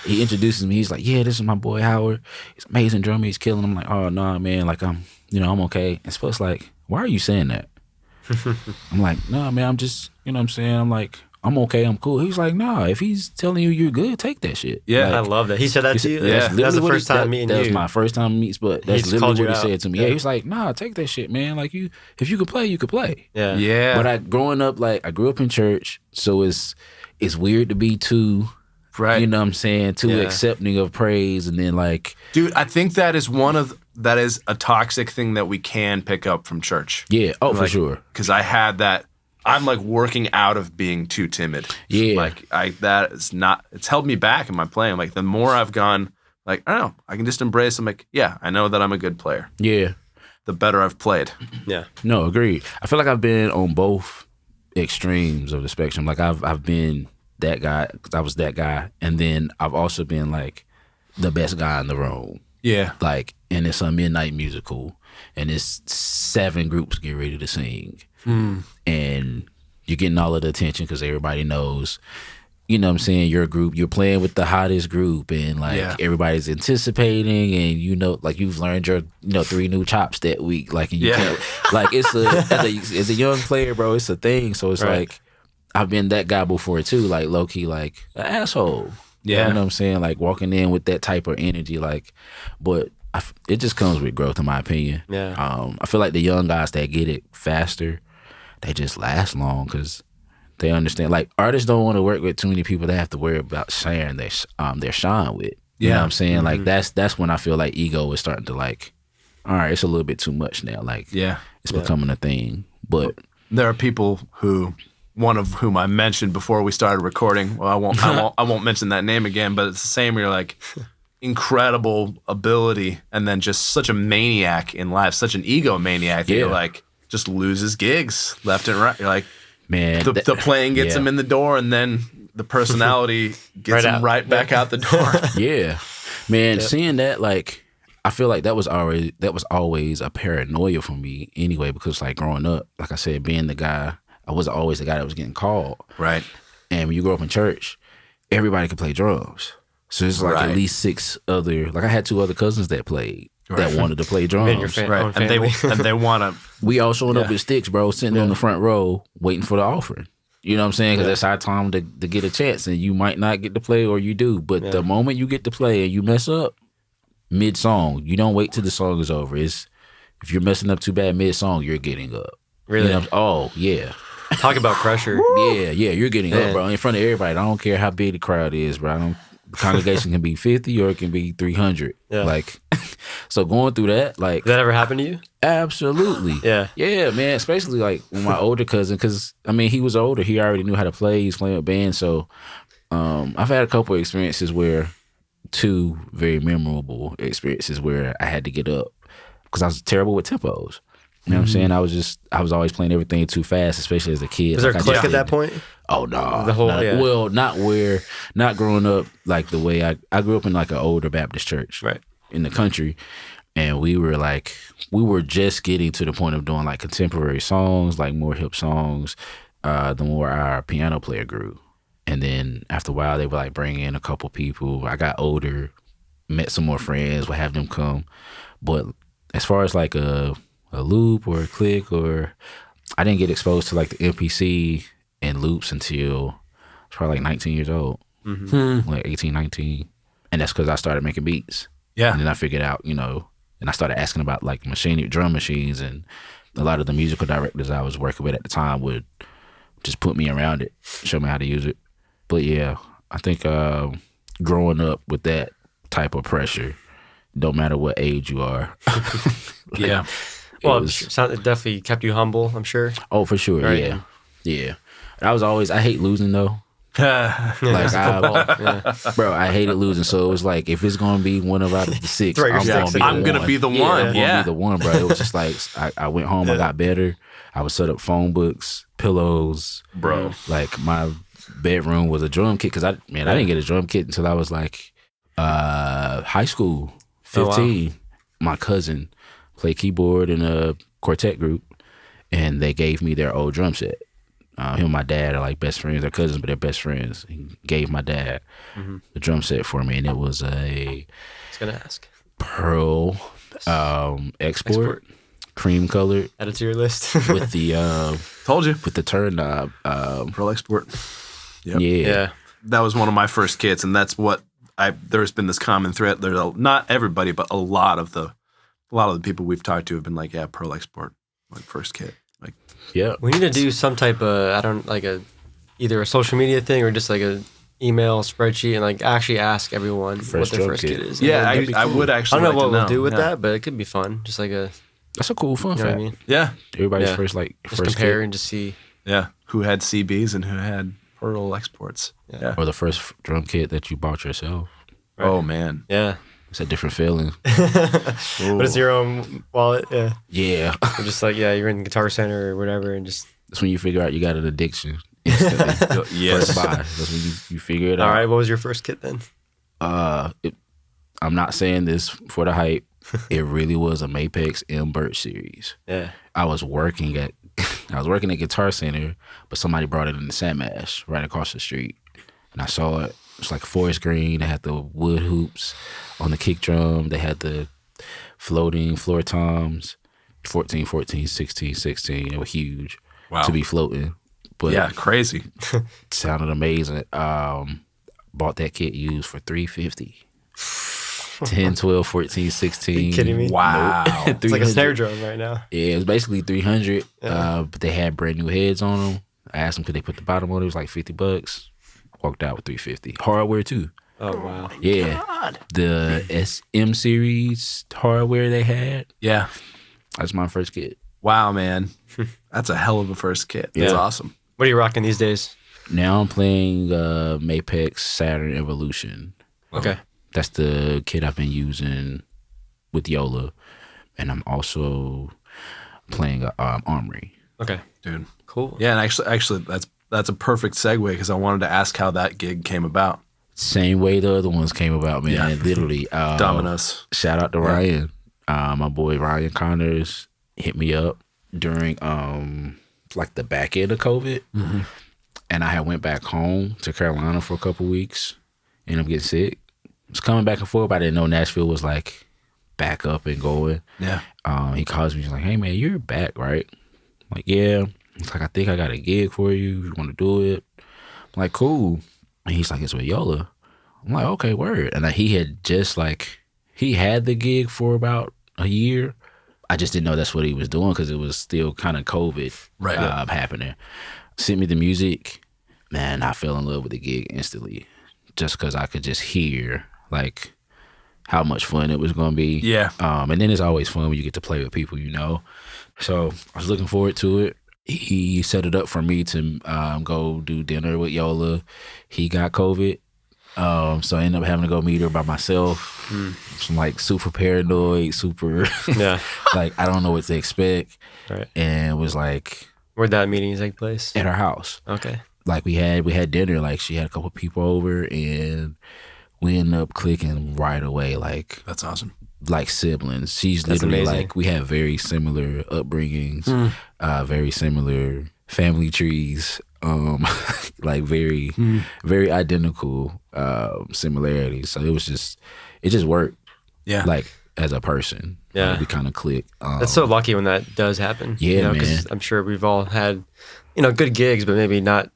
he introduces me. He's like, yeah, this is my boy Howard. He's an amazing drummer. He's killing. I'm like, oh, nah, man. Like, I'm okay. And Sput's like, why are you saying that? I'm like, nah, man, I'm just, you know what I'm saying? I'm like, I'm okay. I'm cool. He's like, nah, if he's telling you you're good, take that shit. Yeah, like, I love that. He said that to you? Yeah. That's the first time meeting you. That was my first time meeting Sput. That's literally what he said to me. Yeah, he was like, nah, take that shit, man. Like, if you could play, you could play. Yeah. Yeah. But growing up, like, I grew up in church, so it's weird to be too, you know what I'm saying, too accepting of praise, and then like. Dude, I think that is that is a toxic thing that we can pick up from church. Yeah, for sure. Because I had that. I'm like working out of being too timid. Yeah. Like it's held me back in my playing. Like the more I've gone, like, I don't know, I can just embrace, I'm like, yeah, I know that I'm a good player. Yeah. The better I've played. Yeah. No, agreed. I feel like I've been on both extremes of the spectrum. Like I've been that guy, because I was that guy. And then I've also been like the best guy in the room. Yeah. Like, and it's a midnight musical and it's 7 groups get ready to sing. And you're getting all of the attention because everybody knows, you know what I'm saying, your group, you're playing with the hottest group, and like everybody's anticipating, and you know, like you've learned your 3 new chops that week, like, and you can't, like, it's as a young player, bro, it's a thing. So it's like I've been that guy before too, like low key, like an asshole. Yeah, you know what I'm saying, like walking in with that type of energy, like, but it just comes with growth, in my opinion. Yeah, I feel like the young guys that get it faster, they just last long because they understand. Like, artists don't want to work with too many people they have to worry about sharing their shine with. You know what I'm saying? Mm-hmm. Like, that's when I feel like ego is starting to, like, all right, it's a little bit too much now. Like, it's becoming a thing. But there are people who, one of whom I mentioned before we started recording. Well, I won't mention that name again. But it's the same. Where you're like, incredible ability, and then just such a maniac in life, such an ego maniac. That you're like, just loses gigs left and right. You're like, man, the playing gets him in the door, and then the personality gets him right back out the door. Yeah, man, seeing that, like, I feel like that was always a paranoia for me anyway, because like growing up, like I said, being the guy, I was always the guy that was getting called. Right. And when you grow up in church, everybody could play drums. So it's like at least 6 other. Like I had 2 other cousins that played that wanted to play drums. And your own family. And they want to. We all showing up with sticks, bro, sitting on the front row waiting for the offering. You know what I'm saying? Because that's our time to get a chance, and you might not get to play or you do. But the moment you get to play and you mess up mid-song, you don't wait till the song is over. If you're messing up too bad mid-song, you're getting up. Really? You know, oh, yeah. Talk about pressure. Yeah, you're getting up, bro. In front of everybody. I don't care how big the crowd is, bro. The congregation can be 50 or it can be 300. Yeah. Like, so going through that, like. Did that ever happen to you? Absolutely. Yeah. Yeah, man. Especially like with my older cousin, because, I mean, he was older. He already knew how to play. He's playing with bands. So I've had a couple of experiences where, 2 very memorable experiences where I had to get up because I was terrible with tempos. You know what I'm saying? I was always playing everything too fast, especially as a kid. Was there a click at that point? Oh no. The whole Well, not growing up like the way I grew up in like an older Baptist church. Right. In the country. And we were just getting to the point of doing like contemporary songs, like more hip songs, the more our piano player grew. And then after a while they would like bring in a couple people. I got older, met some more friends, would have them come. But as far as like a loop or a click, or I didn't get exposed to like the MPC and loops until I was probably like 19 years old, like 18, 19. And that's because I started making beats. Yeah. And then I figured out, and I started asking about like drum machines, and a lot of the musical directors I was working with at the time would just put me around it, show me how to use it. But yeah, I think growing up with that type of pressure, don't matter what age you are. Yeah. Well, it definitely kept you humble, I'm sure. Oh, for sure. Right? Yeah. I hate bro, I hated losing. So it was like, if it's gonna be one out of the 6, I'm gonna be the one. I'm gonna be the one, bro. It was just like I went home, I got better. I would set up phone books, pillows, bro. Like my bedroom was a drum kit because I didn't get a drum kit until I was like high school, 15. Oh, wow. My cousin played keyboard in a quartet group, and they gave me their old drum set. Him and my dad are like best friends. They're cousins, but they're best friends. He gave my dad the drum set for me, and it was Pearl export, cream colored. Add it to your list. With the told you with the turn knob. Pearl export. Yep. Yeah, that was one of my first kits, and that's what there's been this common thread. There's not everybody, but a lot of the people we've talked to have been like, yeah, Pearl export, like first kit. Like, yeah, we need to do some type of either a social media thing or just like a email spreadsheet and like actually ask everyone what their first kit is. Yeah, I would actually. I don't know what we'll do with that, but it could be fun. Just like that's a cool fun fact. What I mean? Yeah, everybody's first compare kit. And just see. Yeah, who had CBs and who had Pearl exports. Yeah, or the first drum kit that you bought yourself. Right. Oh man, yeah. It's a different feeling. But it's your own wallet, yeah. Yeah. Or just like, you're in Guitar Center or whatever, and just... That's when you figure out you got an addiction. Yes. First buy. That's when you figure it out. All right, what was your first kit then? I'm not saying this for the hype. It really was a Mapex M Birch series. Yeah. I was working at Guitar Center, but somebody brought it in the Sandmash right across the street. And I saw it. It's like forest green. They had the wood hoops on the kick drum. They had the floating floor toms, 14, 14, 16, 16. They were huge to be floating. But yeah, crazy. Sounded amazing. Bought that kit used for $350. 10, 12, 14, 16. Are you kidding me? Wow. It's like a snare drum right now. Yeah, it was basically 300, but they had brand new heads on them. I asked them could they put the bottom on it. It was like $50. Walked out with $350. Hardware too. Oh wow. Yeah. God. The SM series hardware they had. Yeah. That's my first kit. Wow, man. That's a hell of a first kit. That's awesome. What are you rocking these days? Now I'm playing Mapex Saturn Evolution. Okay. That's the kit I've been using with Yola. And I'm also playing Armory. Okay. Dude. Cool. Yeah, and actually that's a perfect segue because I wanted to ask how that gig came about. Same way the other ones came about, man. Yeah. Literally. Dominus. Shout out to Ryan. My boy Ryan Connors hit me up during like the back end of COVID. And I had went back home to Carolina for a couple weeks. Ended up getting sick. was coming back and forth, but I didn't know Nashville was like back up and going. Yeah. He calls me, he's like, hey man, you're back, right? I'm like, yeah. He's like, I think I got a gig for you. You want to do it? I'm like, cool. And he's like, it's with Yola. I'm like, okay, word. And he had just like, he had the gig for about a year. I just didn't know that's what he was doing because it was still kind of COVID happening. Sent me the music. Man, I fell in love with the gig instantly just because I could just hear like how much fun it was going to be. Yeah. And then it's always fun when you get to play with people, you know. So I was looking forward to it. He set it up for me to go do dinner with Yola. He got COVID. So I ended up having to go meet her by myself. I'm like super paranoid, super like I don't know what to expect. Right. And was like, where'd that meeting take place? At her house. Okay. Like we had dinner. Like she had a couple people over, and we ended up clicking right away. Like that's awesome. Like siblings. She's That's literally amazing. like we have very similar upbringings, very similar family trees. Like very identical similarities. So it just worked. Yeah. Like as a person. Yeah. Like, we kind of clicked. That's so lucky when that does happen. Yeah, you know, 'cause man. I'm sure we've all had, good gigs, but maybe not,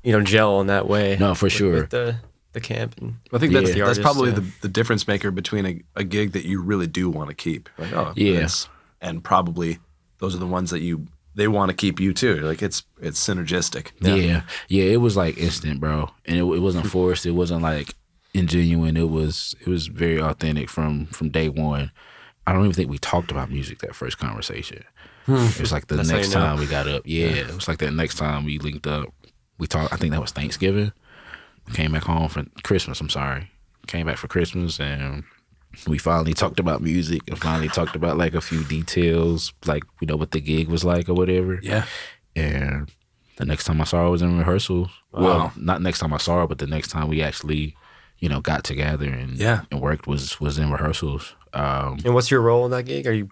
gel in that way. No, for sure. With the camp. And I think that's the that's artist, probably the difference maker between a gig that you really do want to keep. Like, and probably those are the ones that they want to keep you too. Like it's synergistic. Yeah. It was like instant, bro, and it wasn't forced. It wasn't like ingenuine. It was very authentic from day one. I don't even think we talked about music that first conversation. It was like the That's next how you know. time we got up. Yeah, it was like that next time we linked up. We talked. I think that was Thanksgiving. Came back home for Christmas. I'm sorry. Came back for Christmas and we finally talked about music and finally talked about like a few details, like, what the gig was like or whatever. Yeah. And the next time I saw her was in rehearsals. Wow. Well, not next time I saw her, but the next time we actually, got together and worked was in rehearsals. And what's your role in that gig? Are you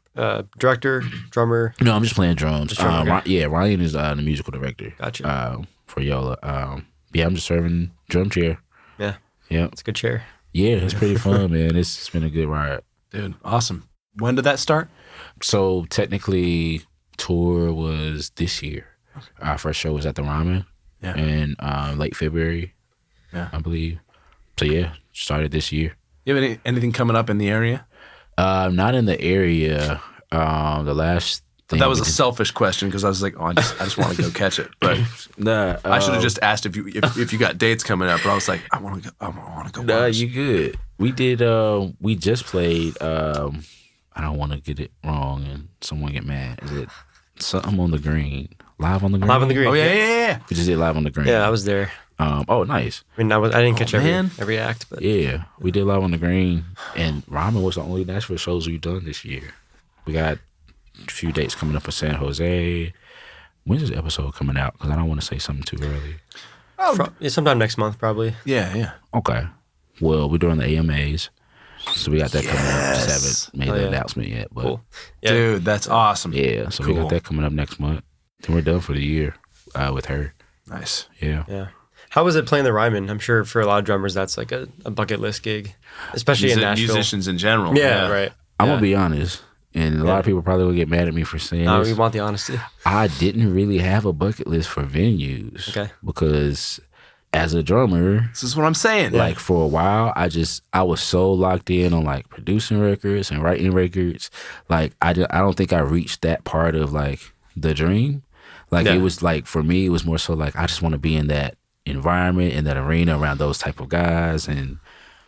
director, drummer? No, I'm just playing drums. Just drummer, okay. Ryan is the musical director. Gotcha. For Yola. I'm just serving drum chair. Yeah. Yeah. It's a good chair. Yeah, it's pretty fun, man. It's been a good ride. Dude, awesome. When did that start? So technically, tour was this year. Our first show was at the Ryman in late February, I believe. So yeah, started this year. You have anything coming up in the area? Not in the area. The last thing that was a selfish question because I was like, I just want to go catch it. But I should have just asked if you got dates coming up. But I was like, I want to go. Nah, you good. We did. We just played. I don't want to get it wrong and someone get mad. Is it something on the green? Live on the green. Live on the Green. Oh yeah. We just did Live on the Green. Yeah, I was there. Oh, nice. I mean, I didn't catch man. every act, but Yeah, we did Live on the Green, and Ryman was the only Nashville shows we've done this year. We got a few dates coming up for San Jose. When's this episode coming out? Because I don't want to say something too early. yeah, sometime next month probably. Yeah. Okay. Well, we're doing the AMAs, so we got that coming up. Just haven't made the announcement yet, but Cool. Yeah. Dude, that's awesome. yeah, so we got that coming up next month. Then we're done for the year with her. Nice. Yeah. Yeah. How was it playing the Ryman? I'm sure for a lot of drummers that's like a bucket list gig, especially in Nashville. Musicians in general. Yeah, right. I'm gonna be honest, and a lot of people probably will get mad at me for saying No, this. we want the honesty. I didn't really have a bucket list for venues. Okay. Because as a drummer, This is what I'm saying. like for a while, I was so locked in on like producing records and writing records. Like I don't think I reached that part of like the dream. Like it was like for me, it was more so like I just want to be in that environment, in that arena around those type of guys, and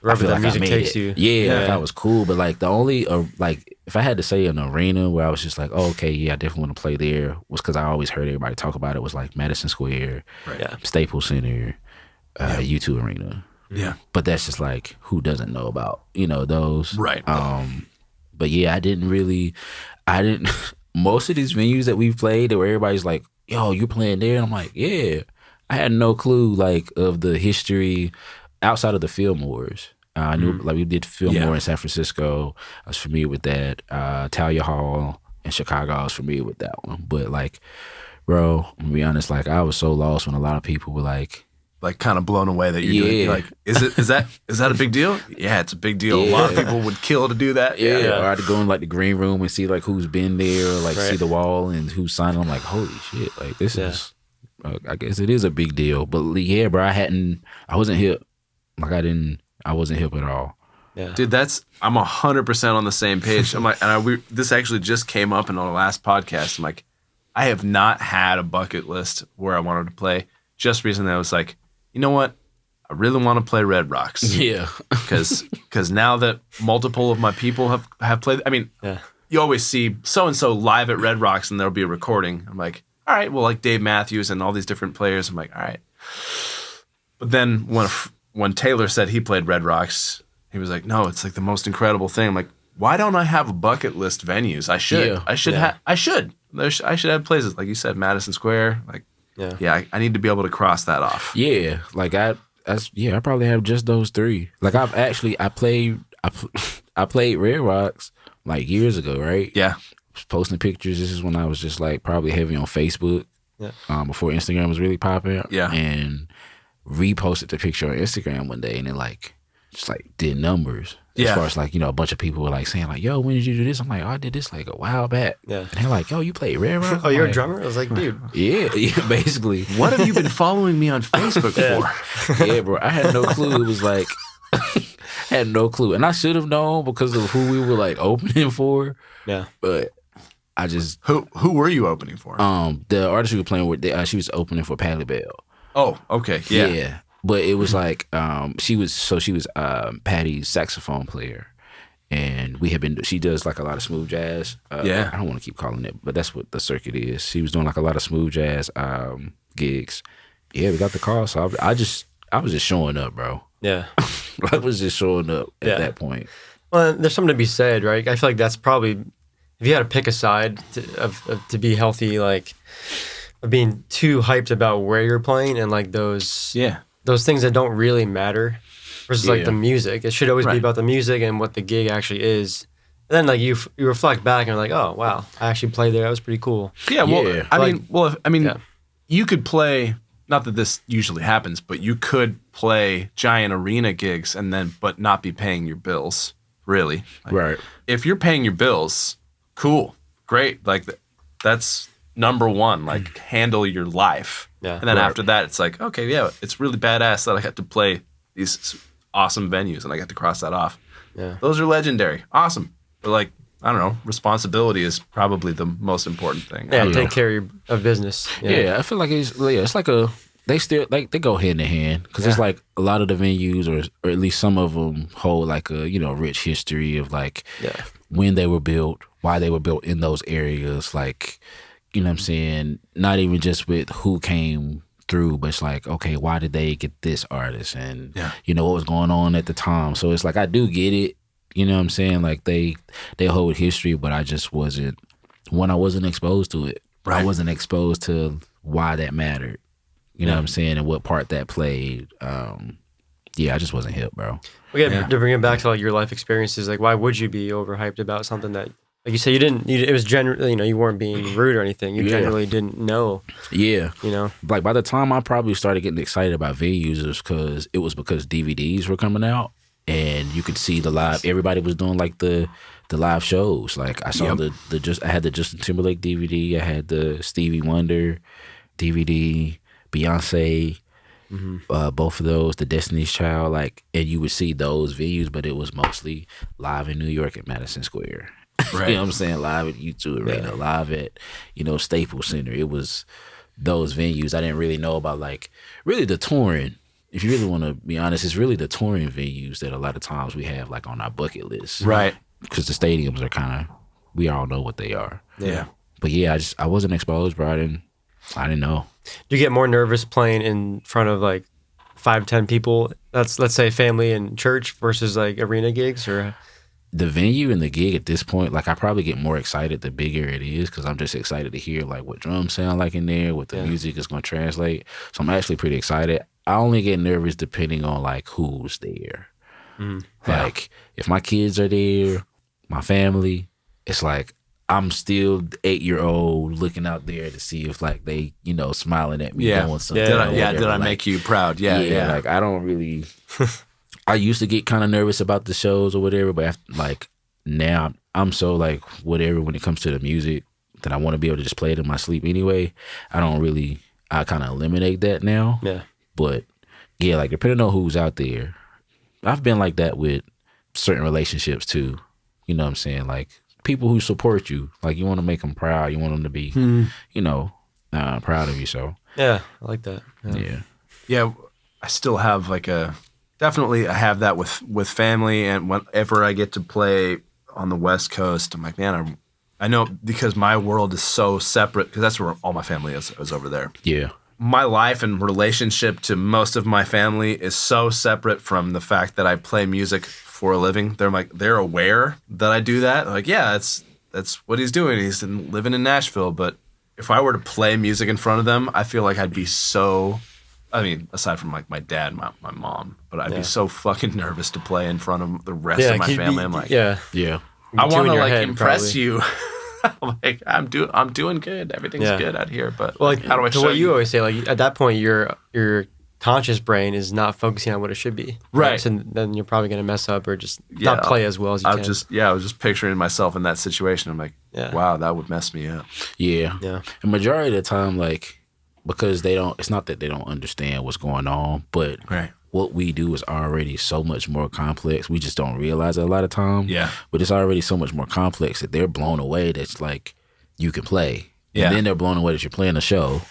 Wherever I feel that like music I made takes it. you. Yeah, like that was cool. But like the only like if I had to say an arena where I was just like, oh, okay, yeah, I definitely want to play there, was because I always heard everybody talk about it, was like Madison Square, Yeah. Staples Center, U2 Arena. Yeah. But that's just like who doesn't know about those. Right. But yeah, I didn't most of these venues that we've played where everybody's like, yo, you playing there? And I'm like, yeah. I had no clue like of the history outside of the Fillmores. I knew like we did Fillmore in San Francisco. I was familiar with that. Talia Hall in Chicago, I was familiar with that one. But like, bro, I'm gonna be honest, like I was so lost when a lot of people were like like kind of blown away that you're doing. You're like, is that a big deal? Yeah, it's a big deal. A lot of people would kill to do that. Yeah. Or I'd go in like the green room and see like who's been there, or like see the wall and who's signing. I'm like, holy shit, like this is. I guess it is a big deal, but yeah, bro, I wasn't hip. Like I wasn't hip at all. Yeah, dude, I'm 100% on the same page. I'm like, this actually just came up in our last podcast. I'm like, I have not had a bucket list where I wanted to play. Just recently, I was like, you know what? I really want to play Red Rocks. Yeah, because now that multiple of my people have played, I mean, you always see so and so live at Red Rocks, and there'll be a recording. I'm like, all right, well, like Dave Matthews and all these different players. I'm like, all right. But then when Taylor said he played Red Rocks, he was like, no, it's like the most incredible thing. I'm like, why don't I have a bucket list venues? I should. Yeah. I should. I should have places, like you said, Madison Square. Like, I need to be able to cross that off. Yeah, like I probably have just those 3. Like I played Red Rocks like years ago, right? Yeah. Posting pictures. This is when I was just like probably heavy on Facebook. Yeah. Before Instagram was really popping. Yeah. And reposted the picture on Instagram one day, and it like just like did numbers. As far as like, you know, a bunch of people were like saying like, yo, when did you do this? I'm like, oh, I did this like a while back. Yeah. And they're like, yo, you played Red Rocks? Oh, you're like, a drummer? I was like, dude. Yeah, basically. What have you been following me on Facebook for? Yeah, bro. I had no clue. It was like had no clue. And I should have known because of who we were like opening for. Yeah. But I just Who were you opening for? The artist we were playing with, she was opening for Pally Bell. Oh, okay. Yeah. Yeah. But it was like she was Patty's saxophone player, and she does like a lot of smooth jazz. I don't want to keep calling it, but that's what the circuit is. She was doing like a lot of smooth jazz gigs. Yeah, we got the call, so I was just showing up, bro. Yeah, I was just showing up at that point. Well, there's something to be said, right? I feel like that's probably, if you had to pick a side to be healthy, like of being too hyped about where you're playing and like those things that don't really matter versus like the music. It should always be about the music and what the gig actually is. And then like you reflect back and you're like, oh wow, I actually played there. That was pretty cool. Yeah, well, I mean, you could play. Not that this usually happens, but you could play giant arena gigs but not be paying your bills. Really, right? If you're paying your bills, cool, great. Like that's number one. Like handle your life. Yeah. And then after that, it's like, okay, yeah, it's really badass that I got to play these awesome venues and I got to cross that off. Yeah. Those are legendary. Awesome. But like, I don't know, responsibility is probably the most important thing. Yeah, take care of business. Yeah, I feel like it's like they still like they go hand in hand because it's like a lot of the venues or at least some of them hold like a, you know, rich history of like when they were built, why they were built in those areas, like, you know what I'm saying? Not even just with who came through, but it's like, okay, why did they get this artist? And, you know, what was going on at the time. So it's like, I do get it. You know what I'm saying? Like, they hold history, but I just wasn't exposed to it. Right. I wasn't exposed to why that mattered. You know what I'm saying? And what part that played. I just wasn't hip, bro. To bring it back to like your life experiences, like, why would you be overhyped about something that, like you said, it was generally, you know, you weren't being rude or anything. You generally didn't know. Yeah. You know? Like, by the time I probably started getting excited about venues, it was because DVDs were coming out and you could see the live, everybody was doing like the live shows. Like, I saw I had the Justin Timberlake DVD, I had the Stevie Wonder DVD, Beyonce, both of those, the Destiny's Child, like, and you would see those venues, but it was mostly live in New York at Madison Square. Right. You know what I'm saying? Live at U2 Arena, live at, you know, Staples Center. It was those venues. I didn't really know about, like, really the touring. If you really want to be honest, it's really the touring venues that a lot of times we have, like, on our bucket list. Right. Because the stadiums are kind of, we all know what they are. Yeah. But yeah, I wasn't exposed, bro. I didn't know. Do you get more nervous playing in front of, like, 5-10 people? That's, let's say, family and church versus, like, arena gigs, or... The venue and the gig at this point, like, I probably get more excited the bigger it is because I'm just excited to hear, like, what drums sound like in there, what the music is going to translate. So I'm actually pretty excited. I only get nervous depending on, like, who's there. Like, if my kids are there, my family, it's like, I'm still 8-year-old looking out there to see if like they, smiling at me doing something. Did I make you proud? Yeah. Like I don't really. I used to get kind of nervous about the shows or whatever, but after, now I'm so like whatever when it comes to the music that I want to be able to just play it in my sleep anyway. I kind of eliminate that now. Yeah. But yeah, like depending on who's out there, I've been like that with certain relationships too. You know what I'm saying? Like people who support you, like you want to make them proud. You want them to be, proud of you. So yeah, I like that. Yeah. I still have definitely I have that with family, and whenever I get to play on the West Coast, I'm like, man, I know because my world is so separate because that's where all my family is over there. Yeah. My life and relationship to most of my family is so separate from the fact that I play music for a living. They're aware that I do that. Like, yeah, that's what he's doing. He's living in Nashville. But if I were to play music in front of them, I feel like I'd be so, aside from like my dad and my mom, but I'd be so fucking nervous to play in front of the rest of my family. I'm like, yeah. I want to impress you. I'm like, I'm doing good. Everything's good out here. But how do I show what you you? always say, like at that point, your conscious brain is not focusing on what it should be. Right. So then you're probably going to mess up or just not play as well as you can. I was just picturing myself in that situation. I'm like, wow, that would mess me up. Yeah. Yeah. The majority of the time, because it's not that they don't understand what's going on, but what we do is already so much more complex. We just don't realize it a lot of time. Yeah. But it's already so much more complex that they're blown away that's like you can play. Yeah. And then they're blown away that you're playing a show.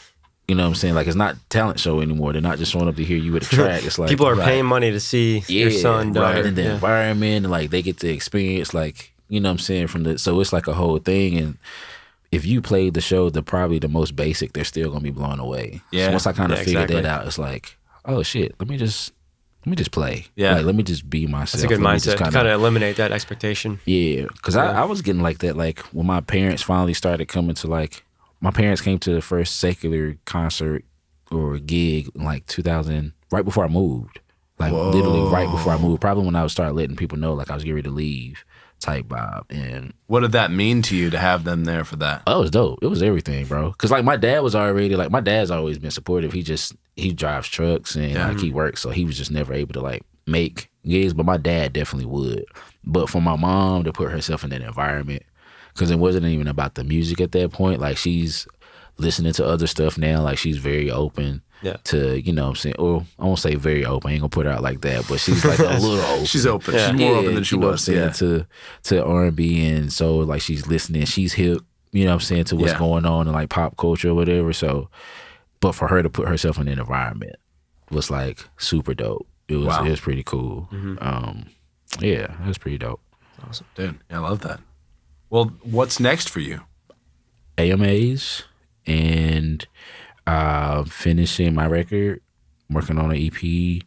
You know what I'm saying? Like it's not talent show anymore. They're not just showing up to hear you at a track. It's like people are paying money to see your son, daughter. And the environment, and like they get to experience like, you know what I'm saying, so it's like a whole thing. And if you played the show, probably the most basic, they're still gonna be blown away. Yeah. So once I kind of figured that out, it's like, oh shit, let me just play. Yeah. Like, let me just be myself. That's a good mindset to kind of eliminate that expectation. Yeah. Because I was getting like that, like when my parents finally started coming to my parents came to the first secular concert or gig in like 2000, right before I moved. Like literally right before I moved. Probably when I would start letting people know like I was getting ready to leave type vibe. And what did that mean to you to have them there for that? Oh, it was dope. It was everything, bro. Because like my dad was already my dad's always been supportive. He drives trucks and like he works, so he was just never able to like make gigs. But my dad definitely would. But for my mom to put herself in that environment, because it wasn't even about the music at that point. Like she's listening to other stuff now. Like she's very open to, you know what I'm saying? Or I won't say very open. I ain't gonna put her out like that, but she's like a little open. She's open. She's more open than she was. You know what I'm saying? To R&B, and so like she's listening. She's hip, you know what I'm saying, to what's going on in like pop culture or whatever. So, but for her to put herself in an environment was like super dope. It was pretty cool. Yeah, it was pretty dope. Awesome, dude. Yeah, I love that. Well, what's next for you? AMAs and finishing my record, working on an EP.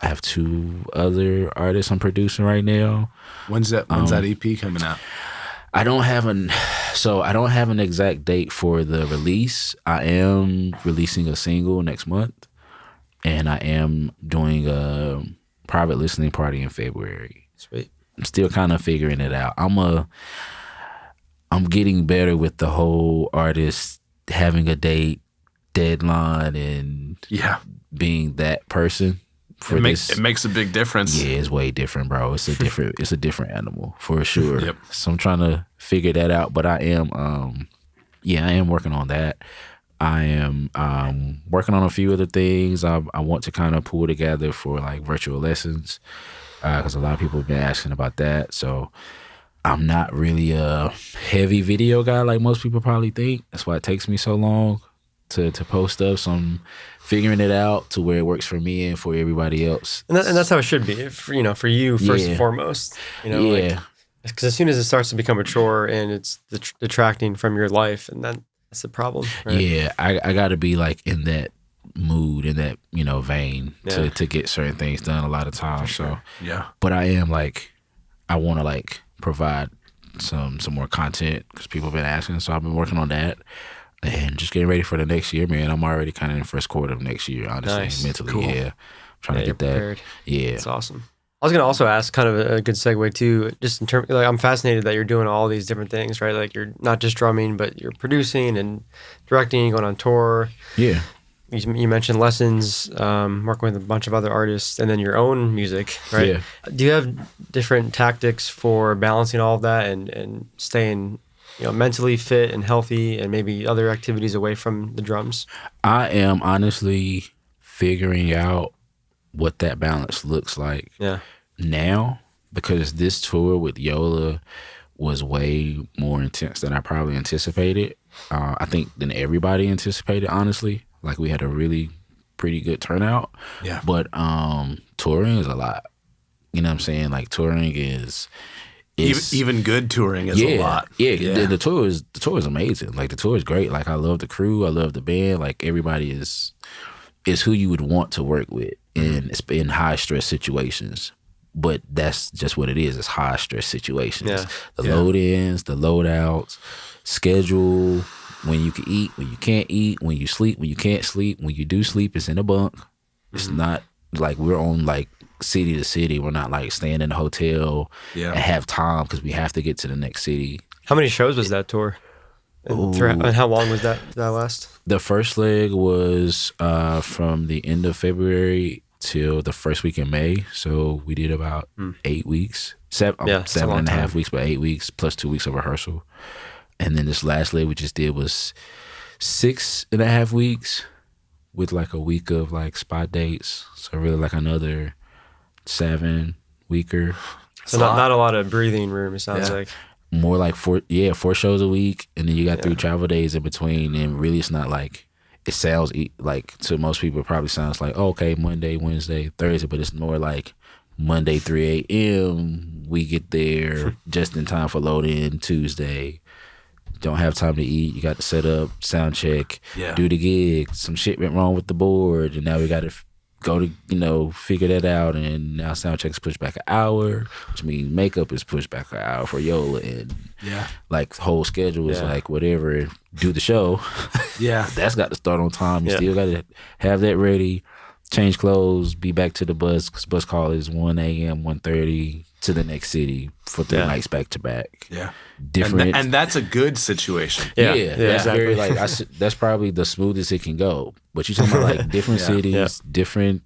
I have 2 other artists I'm producing right now. When's that EP coming out? I don't have an exact date for the release. I am releasing a single next month, and I am doing a private listening party in February. Sweet. I'm still kind of figuring it out. I'm getting better with the whole artist having a date, deadline, and being that person. It makes a big difference. Yeah, it's way different, bro. It's a different animal for sure. Yep. So I'm trying to figure that out, but I am working on that. I am working on a few other things. I want to kind of pull together for like virtual lessons because a lot of people have been asking about that. So I'm not really a heavy video guy like most people probably think. That's why it takes me so long to post stuff. So I'm figuring it out to where it works for me and for everybody else. And that's how it should be, for you first and foremost. Because as soon as it starts to become a chore and it's detracting from your life, and that's the problem. Right? Yeah, I got to be like in that mood, in that vein to get certain things done a lot of times. Sure. So but I am like, I want to like provide some more content because people have been asking. So I've been working on that. And just getting ready for the next year, man. I'm already kind of in the first quarter of next year, honestly, mentally. Cool. Yeah, trying to get that. Prepared. Yeah, that's awesome. I was gonna also ask, kind of a good segue too, just in terms, like, I'm fascinated that you're doing all these different things, right? Like, you're not just drumming, but you're producing and directing, going on tour. Yeah. You mentioned lessons, working with a bunch of other artists, and then your own music, right? Yeah. Do you have different tactics for balancing all of that and staying, mentally fit and healthy, and maybe other activities away from the drums? I am honestly figuring out what that balance looks like now, because this tour with Yola was way more intense than I probably anticipated. I think than everybody anticipated, honestly. Like, we had a really pretty good turnout. Yeah. But touring is a lot. You know what I'm saying? Like, touring is even good touring is a lot. Yeah. The tour is amazing. Like, the tour is great. Like, I love the crew. I love the band. Like, everybody is who you would want to work with in high stress situations. But that's just what it is. It's high stress situations. Yeah. The load ins, the load outs, schedule, when you can eat, when you can't eat, when you sleep, when you can't sleep. When you do sleep, it's in a bunk. It's not like we're on like city to city. We're not like staying in a hotel and have time because we have to get to the next city. How many shows was that tour? And how long was that last? The first leg was from the end of February till the first week in May. So we did about 8 weeks. Seven and a half weeks, but 8 weeks plus 2 weeks of rehearsal. And then this last leg we just did was 6.5 weeks with like a week of like spot dates. So really like another 7 weeker. So not a lot of breathing room, it sounds like. More like 4 shows a week. And then you got 3 travel days in between. And really it's not like, it sounds like to most people it probably sounds like, oh, okay, Monday, Wednesday, Thursday. But it's more like Monday, 3 a.m. We get there just in time for load in. Tuesday. Don't have time to eat. You got to set up, sound check, do the gig. Some shit went wrong with the board, and now we got to go to figure that out. And now sound check's pushed back an hour, which means makeup is pushed back an hour for Yola, and like the whole schedule is like whatever. Do the show, that's got to start on time. You still got to have that ready, change clothes, be back to the bus because bus call is 1 a.m., 1:30 to the next city for 3 nights back to back. Yeah. Different. And that's a good situation. Yeah. That's very like, that's probably the smoothest it can go. But you're talking about like different cities, different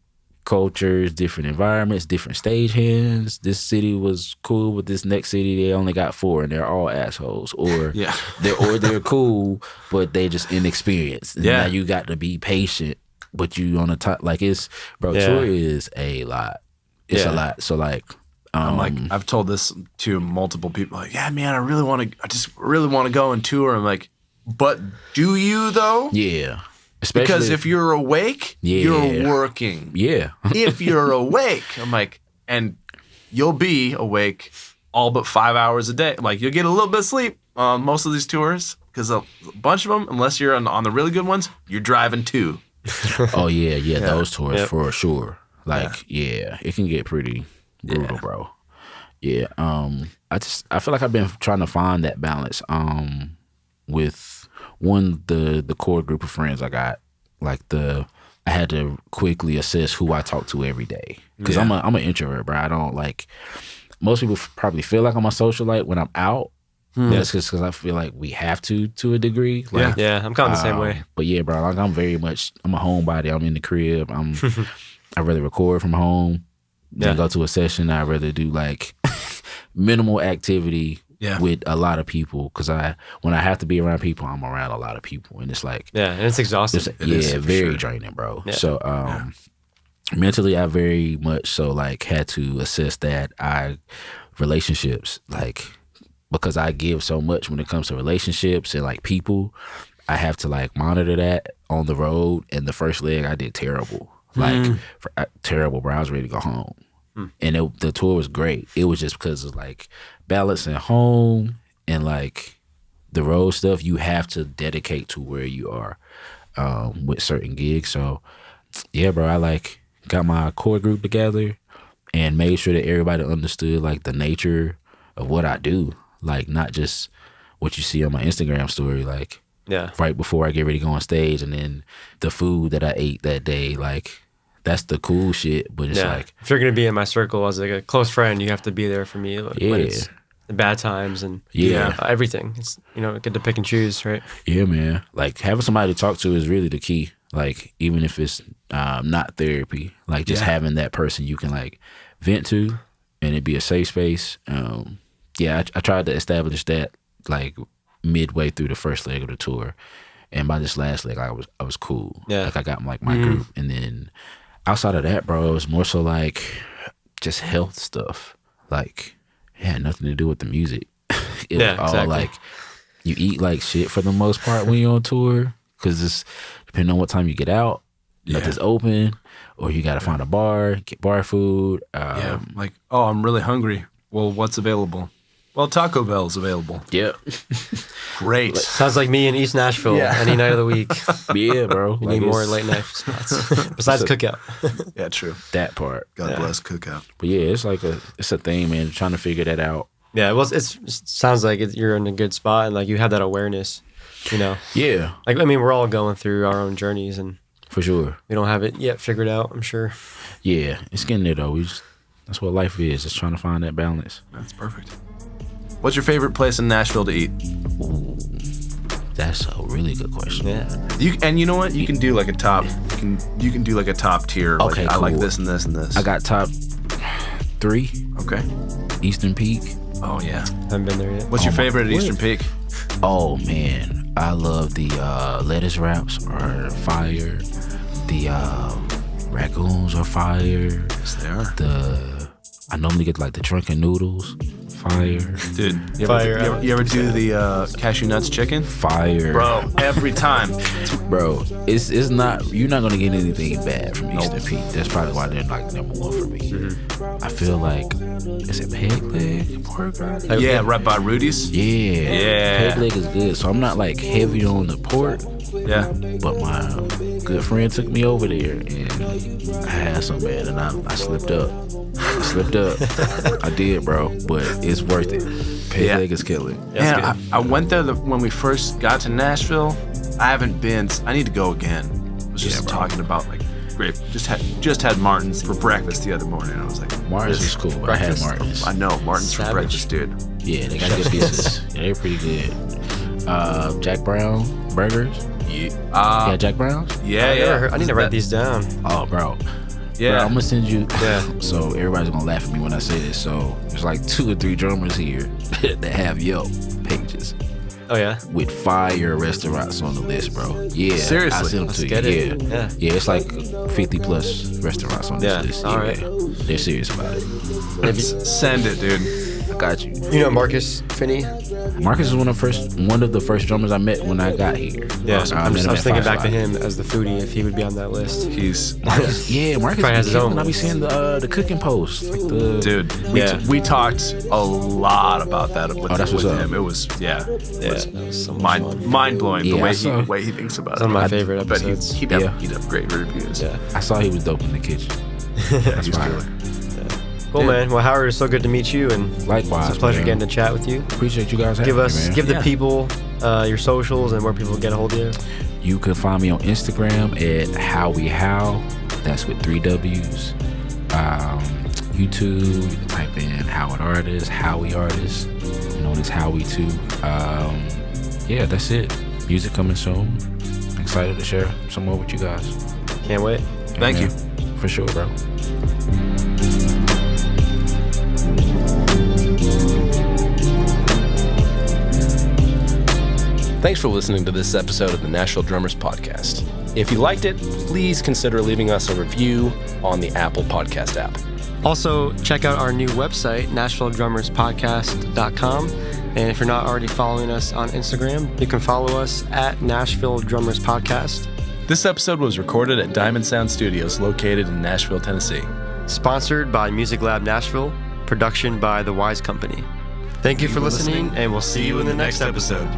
cultures, different environments, different stage hands. This city was cool, but this next city, they only got 4 and they're all assholes. Or they're cool, but they just inexperienced. And now you got to be patient, but you on the top, like tour is a lot. It's a lot. So like, I'm like, I've told this to multiple people, like, yeah, man, I just really want to go and tour. I'm like, but do you though? Yeah. Especially because if you're awake, you're working. Yeah. If you're awake, I'm like, and you'll be awake all but 5 hours a day. Like, you'll get a little bit of sleep on most of these tours because a bunch of them, unless you're on the really good ones, you're driving 2. Oh, yeah, those tours for sure. Like, it can get pretty brutal, bro. Yeah. I feel like I've been trying to find that balance with the core group of friends I got. Like I had to quickly assess who I talk to every day because I'm an introvert, bro. I don't like, most people probably feel like I'm a socialite when I'm out. That's just because I feel like we have to a degree. Like, I'm kind of the same way. But yeah, bro, like I'm a homebody. I'm in the crib. I'd rather record from home than go to a session. I'd rather do like minimal activity with a lot of people because when I have to be around people, I'm around a lot of people, and it's like and it's exhausting. Very draining, bro. Yeah. So mentally, I very much so like had to assess that relationships, like, because I give so much when it comes to relationships and like people, I have to like monitor that on the road. And the first leg I did terrible. Like terrible, bro. I was ready to go home. And the tour was great. It was just because of like balancing home and like the road stuff, you have to dedicate to where you are with certain gigs. So yeah, bro, I like got my core group together and made sure that everybody understood like the nature of what I do. Like not just what you see on my Instagram story, like right before I get ready to go on stage, and then the food that I ate that day, like that's the cool shit. But it's like, if you're gonna be in my circle as like a close friend, you have to be there for me. Like, when it's the bad times and everything. It's get to pick and choose, right? Yeah, man. Like having somebody to talk to is really the key. Like even if it's not therapy, like just having that person you can like vent to, and it be a safe space. I tried to establish that like midway through the first leg of the tour, and by this last leg, I was cool. Yeah, like I got like my group, and then outside of that, bro, it was more so like just health stuff. Like it had nothing to do with the music. It was all like you eat like shit for the most part when you're on tour, because it's depending on what time you get out, nothing's open, or you got to find a bar, get bar food. Like, oh, I'm really hungry. Well, what's available? Well, Taco Bell's available. Yep. Great. Sounds like me in East Nashville any night of the week. Yeah, bro. You need more late night spots. Besides cookout. Yeah, true. That part. God bless cookout. But yeah, it's like it's a thing, man. Trying to figure that out. Yeah, well, it sounds like you're in a good spot, and like you have that awareness, Yeah. Like, I mean, we're all going through our own journeys, and for sure, we don't have it yet figured out, I'm sure. Yeah, it's getting there though. That's what life is. Just trying to find that balance. That's perfect. What's your favorite place in Nashville to eat? Ooh, that's a really good question. Yeah. You know what? You can do like a top. You can do like a top tier. Okay, like, cool. I like this and this and this. I got top 3. Okay. Eastern Peak. Oh yeah. Haven't been there yet. What's your favorite at Eastern Peak? Oh man, I love the lettuce wraps are fire. The raccoons are fire. Yes, they are. I normally get like the drunken noodles. Fire. Dude, you ever do the cashew nuts chicken? Fire. Bro, every time. Bro, it's not, you're not gonna get anything bad from Eastern Peak. That's probably why they're like number 1 for me. Mm-hmm. I feel like, is it peg leg pork? Yeah, right by Rudy's. Yeah. Peg leg is good. So I'm not like heavy on the pork. Yeah. But my good friend took me over there and I had some, man, and I slipped up. I did, bro, but it's worth it. Peg leg is killing. Yeah, I went there when we first got to Nashville. I haven't been. I need to go again. I was just talking about like, great. Just had Martin's for breakfast the other morning. I was like, Martin's was cool. Breakfast. I had Martin's. I know Martin's for breakfast, dude. Yeah, they got good pieces. Yeah, they're pretty good. Jack Brown burgers. Yeah, Jack Brown's. Yeah. I need to write these down. Oh, bro. Yeah, bro, I'm gonna send you. So everybody's gonna laugh at me when I say this. So there's like 2 or 3 drummers here that have Yelp pages. Oh yeah, with fire restaurants on the list, bro. Yeah, seriously. I sent them to you. Yeah, it's like 50 plus restaurants on this list. All right, they're serious about it. Maybe send it, dude. I got you. You know Marcus Finney? Marcus is one of the first drummers I met when I got here. Yeah, I was thinking back to him as the foodie, if he would be on that list. Marcus probably has his own. I be seeing the cooking posts. Like dude, we talked a lot about that with him. It was so mind blowing the way he thinks about it. One of my favorite episodes. He'd have great reviews. Yeah, I saw he was dope in the kitchen. That's fire. Cool, man. Well, Howard, it's so good to meet you, and likewise, it's a pleasure getting to chat with you. Appreciate you guys having me, man. Give the people your socials and where people get a hold of you. You can find me on Instagram at Howie How. That's with 3 W's. YouTube, you can type in Howard Artis, Howie Artis, known as Howie too. Yeah, that's it. Music coming soon. Excited to share some more with you guys. Can't wait. Thank you. For sure, bro. Thanks for listening to this episode of the Nashville Drummers Podcast. If you liked it, please consider leaving us a review on the Apple Podcast app. Also, check out our new website, NashvilleDrummersPodcast.com. And if you're not already following us on Instagram, you can follow us at Nashville Drummers Podcast. This episode was recorded at Diamond Sound Studios, located in Nashville, Tennessee. Sponsored by Music Lab Nashville, production by The Wise Company. Thank you for listening, and we'll see you in the next episode.